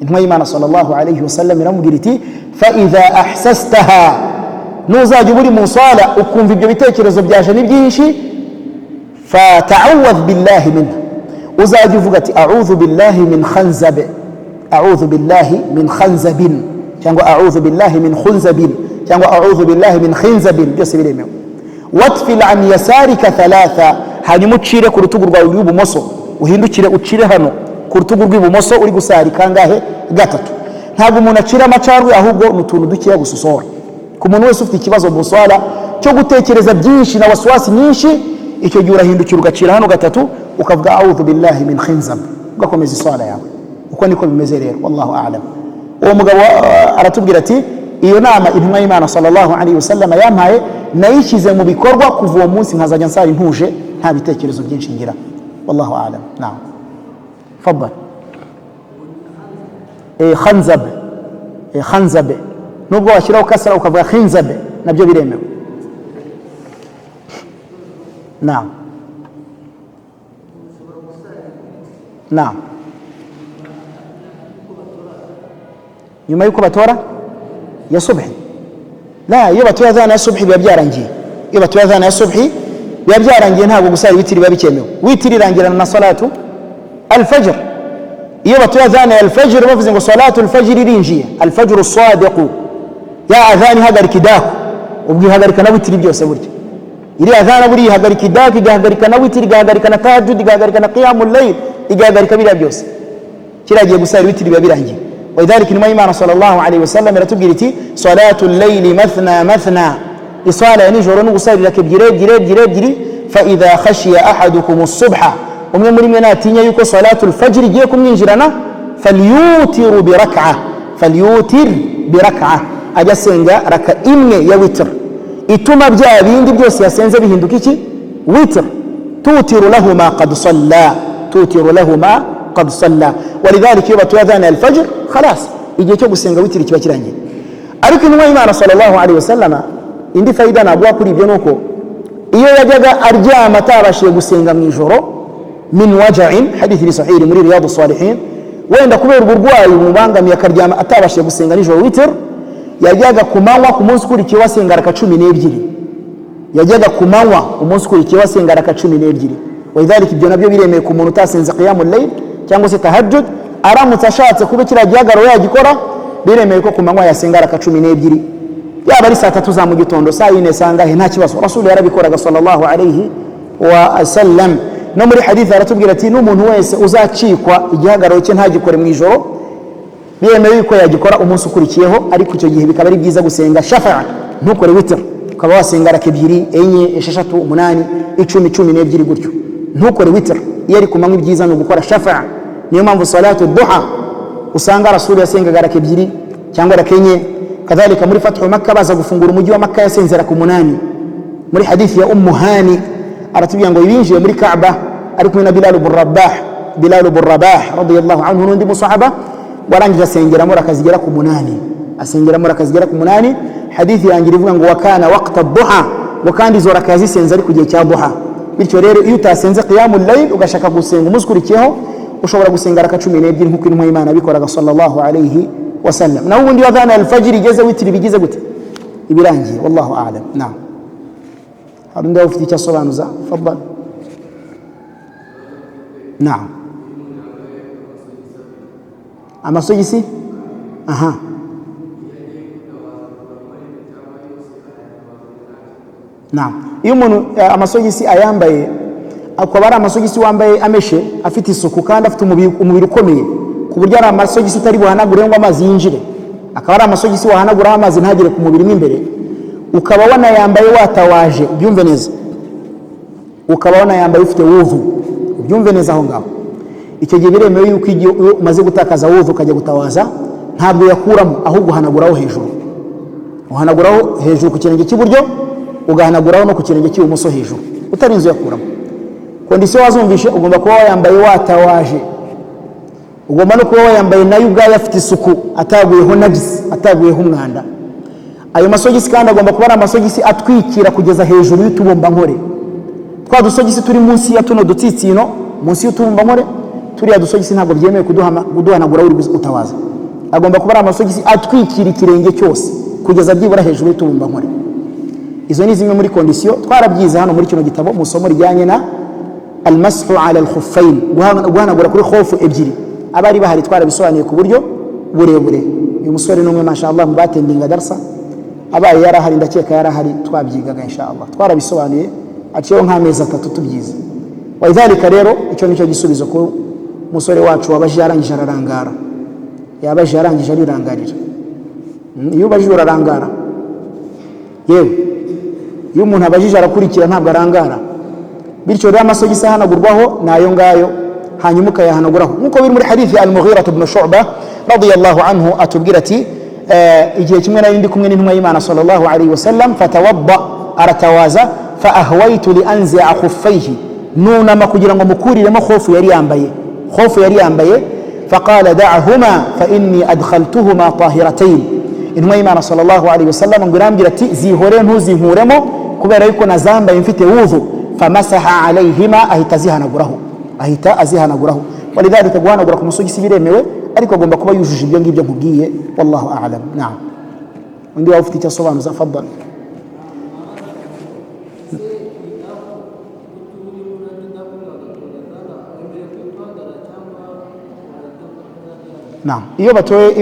Intumwa y'Imana sallallahu alayhi wasallam iramubwira iti fa idha ahsastaha, nuzajya uri mu swala ukumva ibyo bitekerezo byaje ni byinshi, fata'awwadh billahi minhu, uzajya uvuga ati a'udhu billahi min khanzab, a'udhu billahi min khanzabin, cyangwa a'udhu billahi min khunzabin, cyangwa a'udhu billahi min khinzabin, byose biremewe. Watfil an yasarika thalatha, hanyuma ucire ku rutugu rwawe rw'ibumoso, uhindukire ucire hano ku rutugu rw'ibumoso uri gusarika ngahe gatatu. Ntabwo umuntu acira amacarwe, ahubwo n'utuntu dukiya gususora. Ku muntu wese ufite ikibazo mu swala cyo gutekereza byinshi na waswasi nyinshi, icyo gihe urahindukira ugacira hano gatatu, ukavuga a'udhu billahi min khinzab, ugakomeza iswala yawe. Uko niko bimeze rero, wallahu a'lam. Uwo mugabo aratubwira ati iyo nama intumwa y'Imana sallallahu alaihi wasallam yampaye nayishyize mu bikorwa kuva uwo munsi nkazajya nsara intuje nta bitekerezo byinshi ngira, wallahu a'lam. Naam, faddal. Khanzab, khanzab nubwo washyiraho kasra ukavuga khinzab nabyo biremewe. Naam, naam. nyuma yuko batora ya subhi, la iyo batoya adhana ya subhi biba byarangiye, iyo batoya adhana ya subhi biba byarangiye, ntabwo gusara witiri biba bikemewe. Witiri irangirana na salatu al-fajr. iyo batoya adhana ya al-fajr bavuze ngo salatu al-fajr irinjiye, al-fajr as-sadiq, ya adhani hagarika idaku, ubwo ihagarika na witiri byose burya. Iri adhana buri ihagarika idaku, igahagarika na witiri, igahagarika na tahajjud, igahagarika na qiyamul layl, igahagarika biriya byose. Kiragiye gusara witiri biba birangiye. ولذلك نما إيمان صلى الله عليه وسلم رتبجرتي صلاة الليل مثنى مثنى، إصالة نجور نقصر لك بجريب جريب جريب جري، فإذا خشي أحدكم الصبح ومن مناتين يكو صلاة الفجر جيكم ينجرنا فليوتر بركعة، فليوتر بركعة، أجسنجا ركع إمي يوتر، إتما بجاء بين دبجوس يسنز بهندوكيشي وتر، توتر له ما قد صلى، توتر له ما قد صلى. ولذلك يبقى أذان الفجر خلاص يجي cyo gusenga witiri kiba kirangiye. Ariko intumwa y'Imana sallallahu alaihi wasallam indi faida nabwa kuri ibyo nuko iyo yajyaga aryama atabashiye gusenga mu ijoro min waja'in, hadithi sahih muri riyadus salihin, wenda kubera uburwayi mubangamiye akaryama atabashiye gusenga nijoro witr, yajyaga kumanywa ku munsi ukurikiye wasenga raka 12, yajyaga kumanywa umunsi ukurikiye wasenga raka 12. Walidhalika ibyo nabyo biremeye ku muntu utasenze qiyamul layl cyangwa se tahajjud, aramutse ashatse kuba kira gihagaro yagikora, biremeye ko kumanywa yasenga raka 12, yaba ari saa 3 za mu gitondo, saa 4 sangahe, nta kibazo. Rasul yarabikoraga sallallahu alayhi wa sallam. No muri hadith aratubwira ati n'umuntu wese uzacikwa igihagaro cye ntagikore mu ijoro, biremeye ko yagikora umunsi ukurikiyeho, ariko icyo gihe bikaba ari byiza gusenga shafa'a, ntukore witr, ukaba wasenga raka 2, 4, 6, 8, 10, 12 gutyo, ntukore witr. Iyo ari kumanywa ibyiza no gukora shafa'a. Niyo mpamvu salatu duha usanga Rasul yasengaga raka 2 cyangwa raka 4. Kadhalika muri fathu Makkah baza gufungura umujyi wa Makkah yasenze raka 8. Muri hadithi ya Hani aratubwira ngo ibinjiye muri Kaaba ari kumwe na Bilal ibn Rabah radiyallahu anhu, n'undi musahaba, warangije asengeramo raka zigera ku 8, asengeramo raka zigera ku 8. Hadithi yangira ivuga ngo wakana waqta ad-duha, wakandi zo raka zisenze ari kugiye cya duha. Bityo rero iyo utasenze qiyamul layl ugashaka gusenga umuskurikiyeho, ushobora gusenga raka 12 nkuko intumwa y'Imana abikoraga sallallahu alayhi wasallam. Na ubundi adhana al-fajr igeze witiri bigize gute ibirangiye, wallahu a'lam. Naam, harundi ufite icyo asobanuza, faddal. Naam, amasogisi, aha, naam. Iyo umuntu amasogisi ayambaye akaba ari amasogisi wambaye ameshe afite isuku kandi afite umubiri ukomeye ku buryo ari amasogisi utari buhanagure ngo amazi yinjire, akaba ari amasogisi wahanagura amazi ntagire ku mubiri imbere, ukaba wanayambaye watawaje, ubyumve neza, ukaba wanayambaye ufite wudu, ubyumve neza aho ngaho. Icyo gihe biremewe yuko iyo umaze gutakaza wudu ukajya gutawaza ntabwo yakuramo, ahubwo uhanaguraho hejuru, uhanaguraho hejuru ku kirenge cy'iburyo, ugahanaguraho no ku kirenge cy'ibumoso hejuru, utarinze yakuramo. Kondisiyo wazumvishe, ugomba kuba wayambaye watawaje, ugomba no kuba wayambaye nayo ubwayo afite isuku, ataguyeho najisi, ataguyeho umwanda. Ayo masogisi kandi agomba kuba ari amasogisi atwikira kugeza hejuru y'utubumba nkore. Twa dusogisi turi munsi ya tuno dutsitsino, munsi y'utubumba nkore, turiya dusogisi ntabwo byemewe kuduhanagura uri gutawaza. Agomba kuba ari amasogisi atwikira ikirenge cyose kugeza byibura hejuru y'utubumba nkore. Izo ni zimwe muri kondisiyo twarabyize hano muri kino gitabo mu somo rijyanye almashu ala alkhuffain, guhanagura kuri khofu ebyiri. Abari bahari twarabisobanuye ku buryo burebure. Uyu musore n'umwe mashallah mu batendinga darsa, abaye yarahari ndakeka yarahari twabyigaga inshallah, twarabisobanuye aciyeho nk'amezi 3 tubyize. Walidhalika rero icyo nicyo gisubizo ko musore wacu wabaje yarangije ararangara, yabaje yarangije arirangarira. Iyo baje urarangara, yewe iyo umuntu abajije arakurikira ntabwo arangara. Bityo rero amasogisi ahanagurwaho nayo ngayo, hanyuma ukayahanaguraho nkuko biri muri hadithi al-Mughira ibn Shu'bah radiyallahu anhu atubwira ati igihe kimwe nari ndi kumwe n'intumwa y'Imana sallallahu alayhi wasallam, fatawadda aratawaza fa ahwaitu li anzi'a khuffayhi, nunama kugira ngo mukuriremo khofu yari yambaye, faqala da'ahuma fa inni adkhaltuhuma tahiratayn. Intumwa y'Imana sallallahu alayhi wasallam ngo irambwira ati zihore ntuzinkuremo kubera yuko nazambaye mfite wuzu, famasaha alayhima, ahita azihanaguraho. Walidhalika guhanagura ku musogisi biremewe, ariko agomba kuba yujuje ibyo ngibyo nkubwiye. Wallahu a'lam. Naam, undi waba ufite icyo asobanuza faddal. Naam, iyo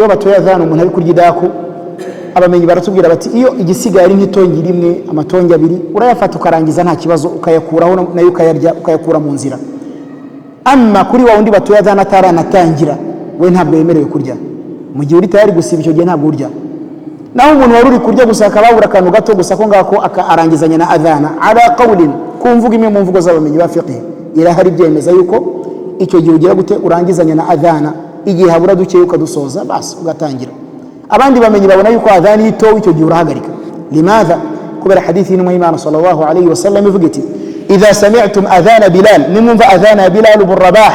batoye adhana umuntu ari kurya idaku, abamenyi baratubwira bati iyo igisigaye ari nk'itongi rimwe, amatongi abiri, urayafata ukarangiza nta kibazo, ukayakuraho nayo ukayarya, ukayakura mu nzira. Amma kuri wa undi batoye adhana ataranatangira, we ntabwo yemerewe kurya. Mu gihe uri tayari gusiba icyo gihe ntabwo urya. Naho umuntu wari uri kurya gusa akababura akantu gato gusa ko ngako arangizanya na adhana ala qawlin, kumvuga imwe mu mvugo z'abamenyi ba fiqh, irahari byemeza yuko icyo gihe ugira gute urangizanya na adhana, igihe habura duke ukadusoza basi ugatangira. Abandi bamenyi babona yuko adhana ito icyo gihe urahagarika. Limadha? Kubera hadithi y'intumwa y'Imana sallallahu alayhi wasallam ivuga iti idha sami'tum adhana Bilal, nimumva adhana Bilal ibn Rabah,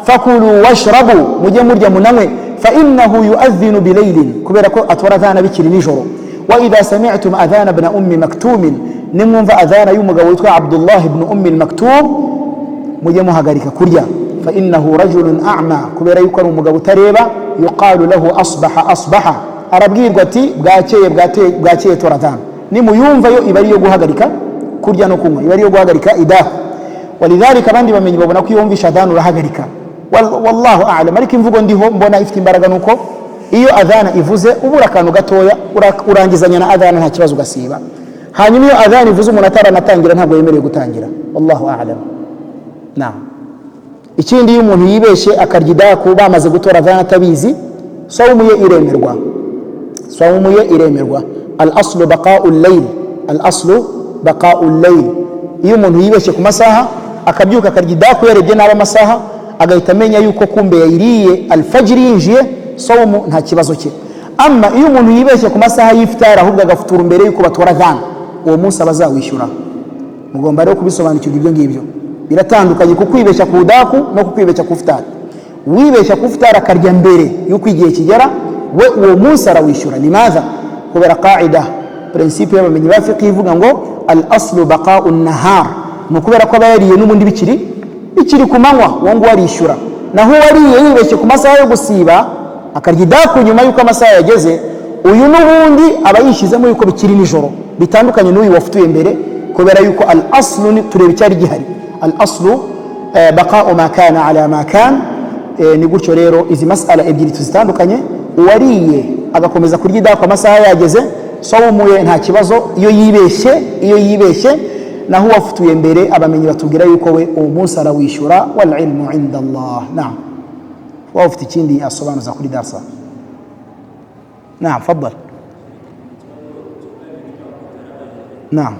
fakulu washrabu, mujye murya munanywe, fa innahu yu'adhinu bilaylin, kubera ko atwara adhana bikiri nijoro. Wa idha sami'tum adhana ibn ummi maktum, nimumva adhana y'umugabo witwa Abdullah ibn ummi maktum, mujye muhagarika kurya, fa innahu rajulun a'ma, kubera yuko ari umugabo utareba, yuqalu lahu asbaha, arabwirwa ati bwakeye tora adhana. Nimuyumva yo ibari yo guhagarika kurya no kunywa, ibari yo guhagarika idahu. Walidhalika abandi bamenyi babona ko yumvisha adhana urahagarika. Wallahu a'lam, ariko imvugo ndiho mbona ifite imbaraga nuko iyo adhana ivuze ubura akantu gatoya urangizanya na adhana nta kibazo ugasiba. Hanyuma iyo adhana ivuze umuntu ataranatangira ntabwo yemerewe gutangira. Wallahu a'lam. Naam, ikindi iyo umuntu yibeshe akarya idaku bamaze gutora adhana atabizi, sawmu ye iremerwa. Al-aslu baqa'ul layl, iyo umuntu yibeshe ku masaha akabyuka akarya idaku yarebye n'aba masaha, agahita amenya yuko kumbe yayiriye alfajiri yinjiye, sawmu nta kibazo cye. Amma iyo umuntu yibeshye ku masaha y'iftar ahubwo agafutura mbere yuko batora adhana, uwo munsi abazawishyura. Mugomba rero kubisobanukirwa ibyo ngibyo, biratandukanye ku kwibeshya ku daku no ku kwibeshya ku iftar. Wibeshya ku iftar akarya mbere yuko igihe kigera, we uwo munsi arawishyura. Limadha? Kubera qaida principe y'abamenyi ba fiqh ivuga ngo al-aslu baqa'un nahar, no kubera ko abayariye n'ubundi bikiri ku manywa wongo warishyura. Naho wariye yibeshye ku masaha yo gusiba akarya idaku nyuma yuko amasaha yageze, uyu n'ubundi aba yishizemo yuko bikiri nijoro, bitandukanye n'uyu wafutuye mbere, kubera yuko al-aslu tureba icyari gihari. Al-aslu baqa'u ma kana ala ma kan. Ni gutyo rero izi masala ebyiri tuzitandukanye, uwariye agakomeza kurya idaku amasaha yageze, sawmu ye nta kibazo iyo yibeshye. Naho wafutuye mbere abamenyi batubwira yuko we uwo munsi arawishyura, wal ilmu inda Allah. Naam, wafite ikindi asobanuza kuri darsa. Naam, faddal. Naam,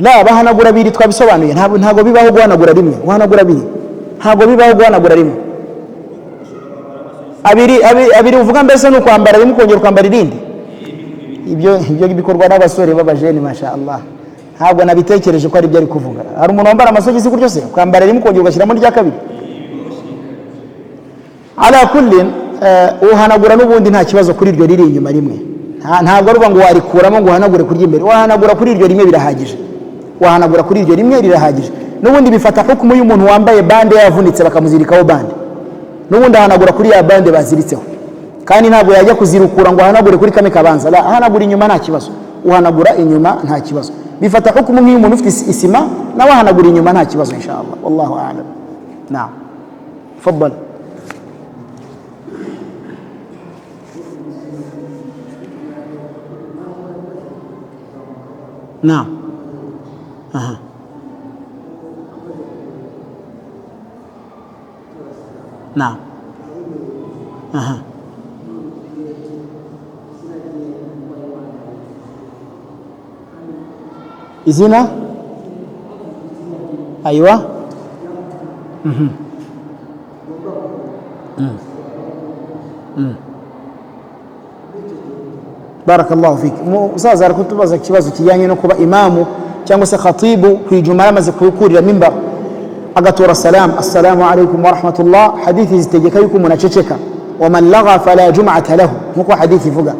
la bahanagura abiri twabisobanuye, ntabwo bibaho guhanagura rimwe, ntabwo bibaho guhanagura rimwe. Abiri uvuga mbese ni ukwambara rimwe ukongera kwambara irindi. Ibyo bikorwa n'abasore b'abajeni mashallah, ntabwo nabitekereje ko ari byo ari kuvuga. Hari umuntu wambara amasogisi gutyo se, kwambara rimwe ukongera ugashyiramo rya kabiri. Ala kullin uhanagura n'ubundi nta kibazo kuri iryo riri inyuma rimwe. Ntabwo aruba ngo warikuramo ngo uhanagure kurya imbere, wahanagura kuri iryo rimwe birahagije. N'ubundi bifata hukumu y'umuntu wambaye bande yavunitse bakamuzirikaho bande, n'ubundi ahanagura kuri ya bande baziritseho, kandi ntabwo yajya kuzirukura ngo ahanagure kuri kame kabanza. La, ahanagura inyuma nta kibazo. uhanagura inyuma nta kibazo bifata hukumu nk'iyo umuntu ufite isima nawe ahanagura inyuma nta kibazo insha Allah wallahu a'lam naam تفضل نعم نعم izina ايوه barakallahu fiki musaza arakutubaza kibazo kijyanye no kuba imamu cyangwa se khatibu kwijuma yamaze kukurira mimbar agatora salam assalamu alaykum wa rahmatullah hadithi zitegeka yuko munaceceka wa man lagha fala jum'ata lahu nkuko hadithi ivuga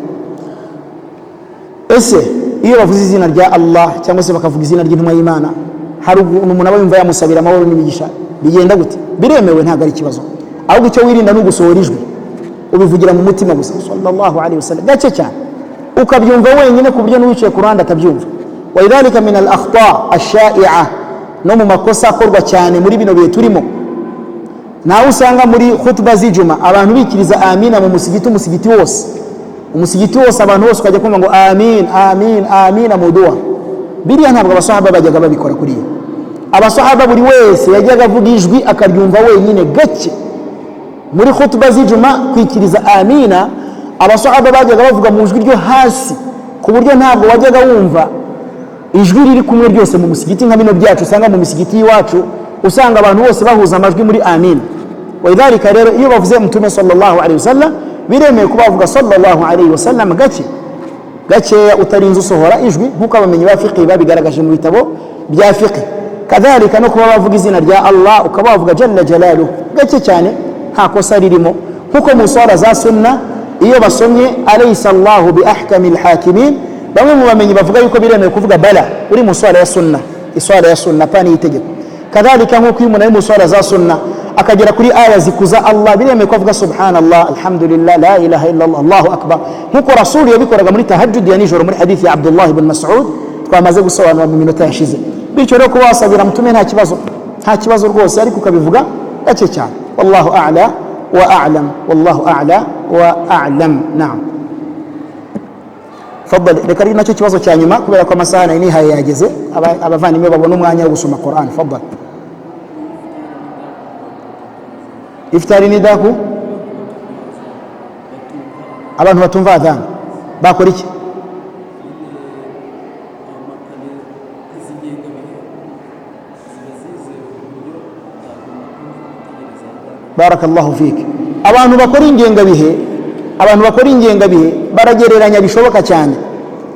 ese iyo bavuze izina rya Allah cyangwa se bakavuga izina ry'intumwa y'Imana hari umuntu aba yumva yamusabira amahoro n'imigisha bigenda gute biremewe ntago ari kibazo ahubwo icyo wirinda no gusohora ijwi ubivugira mu mutima gusa sallallahu alayhi wasallam gace cyane ukabyumva wenyine ku buryo n'uwicaye ku ruhande atabyumva wa idhalika min al akhta ash-sha'i'a no mu makosa akorwa cyane muri bino bihe turimo nawe usanga muri khutba z'ijuma abantu bikiriza amina mu musigiti wose abantu bose ukajya kumva ngo amin amin amina mu dua biriya ntabwo abasahaba bajyaga babikora kuri iyo abasahaba buri wese yajyaga avuga ijwi akaryumva wenyine gake muri khutba z'ijuma kwikiriza amina abasahaba bajyaga bavuga mu ijwi ryo hasi ku buryo ntabwo wajyaga wumva ijwi riri kumwe ryose mu musigiti nka bino byacu usanga mu misigiti y'iwacu usanga abantu bose bahuza amajwi muri amin wa idhalika rero iyo bavuze mutume sallallahu alayhi wasallam biremeye kuba bavuga sallallahu alayhi wasallam gake utarinze usohora ijwi nkuko abamenyi ba fiqh babigaragaje mu bitabo bya fiqh kadhalika no kuba bavuga izina rya Allah ukaba bavuga jalla jalalu gake cyane nta kosa ririmo nkuko mu swala za sunna iyo basomye alaysa Allahu bi ahkamil hakimin bamwe mu bamenyi bavuga yuko biremeye kuvuga bala uri mu swala ya sunna iswala ya sunna pani itegeko kadhalika nkuko iyo umuntu ari mu swala za sunna akagera kuri aya zikuza Allah biremeye kuvuga subhanallah alhamdulillah la ilaha illa Allah Allahu akbar nkuko rasul yabikoraga muri tahajjud ya nijoro muri hadithi ya Abdullah ibn Mas'ud twamaze gusobanura mu minota yashize bityo rero kuba wasabira mutume nta kibazo rwose ariko ukabivuga gake cyane wallahu a'la wa a'lam wallahu a'la wa a'lam na'am fadhali reka ari nacyo kibazo cya nyuma kubera ko amasaha ni haye yageze abavandimwe babona umwanya wo gusoma Qur'an fadhali iftari ni daku abantu batumva adhan bakora iki barakallahu fiki abantu bakora ingengabihe baragereranya bishoboka cyane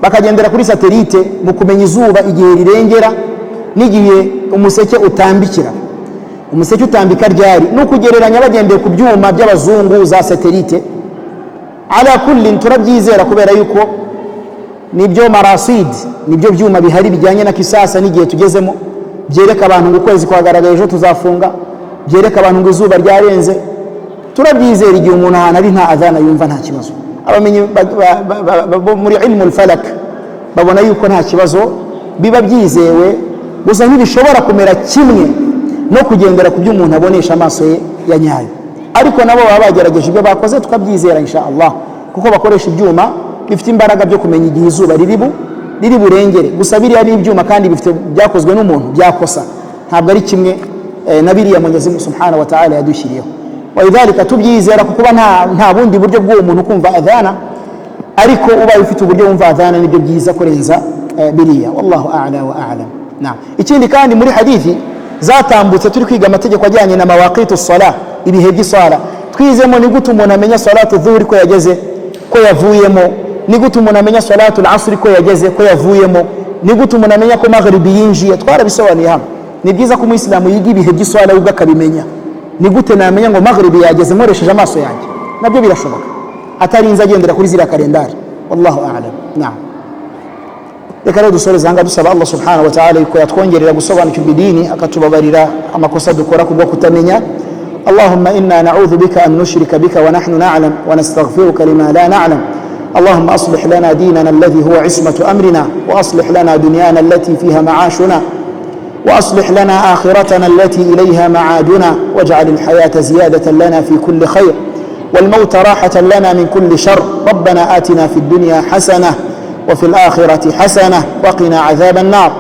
bakagendera kuri satelite mu kumenya izuba igihe rirengera n'igihe umuseke utambikira umuseke utambika ryari no kugereranya bagendeye ku byuma by'abazungu za satelite ala kulli turabyizera kubera yuko nibyo marasid nibyo byuma bihari bijyanye na kisasa n'igihe tugezemo byereka abantu ngo kwezi kwagaragaye ejo tuzafunga byereka abantu ngo izuba ryarenze turabyizera igihe umuntu ahantu ari nta adhana yumva nta kibazo abamenyi muri ilmu al-falak babona yuko nta kibazo biba byizewe gusa ntibishobora kumera kimwe no kugendera ku byo umuntu abonesha amaso ye ya nyayo ariko nabo baba bagerageje ibyo bakoze tukabyizera insha Allah kuko bakoresha ibyuma bifite imbaraga byo kumenya igihe izuba riri burengere gusa biriya ni ibyuma kandi bifite byakozwe n'umuntu byakosa ntabwo ari kimwe na biriya Mwenyezi Mungu Subhanahu wa Ta'ala yadushyiriyeho wa idhalika tubyizera kuko nta bundi buryo bw'uwo muntu kumva adhana ariko ubaye ufite uburyo wumva adhana nibyo byiza kurenza biriya wallahu a'la wa a'lam naam ikindi kandi muri hadithi zatambutse turi kwiga amategeko ajyanye na mawaqitus salah ibihe by'isala twizemo ni gute umuntu amenya salatu dhuhri ko yageze ko yavuyemo ni gute umuntu amenya salatu al-asr ko yageze ko yavuyemo ni gute umuntu amenya ko maghribi yinjiye twarabisobanuye hano ni byiza ko umuislamu yiga ibihe by'isala ubwo akabimenya ni gute namenya ngo maghribi yageze nkoresheje amaso yanjye nabyo birashoboka atarinze agendera kuri zira kalendari wallahu a'lam naam reka rero dusoreze hanga dusaba Allah subhanahu wa ta'ala yuko yatwongerera gusobanukirwa idini akatubabarira amakosa dukora kubwo kutamenya اللهم إنا نعوذ بك أن نشرك بك ونحن نعلم ونستغفرك لما لا نعلم اللهم أصلح لنا ديننا الذي هو عصمة أمرنا، وأصلح لنا دنيانا التي فيها معاشنا، وأصلح لنا آخرتنا التي إليها معادنا، واجعل الحياة زيادة لنا في كل خير والموت راحة لنا من كل شر. ربنا آتنا في الدنيا حسنة وفي الآخرة حسنة وقنا عذاب النار.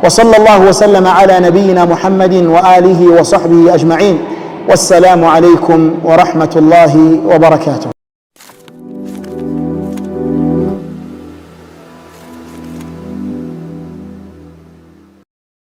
وصلى الله وسلم على نبينا محمد وآله وصحبه أجمعين، والسلام عليكم ورحمة الله وبركاته.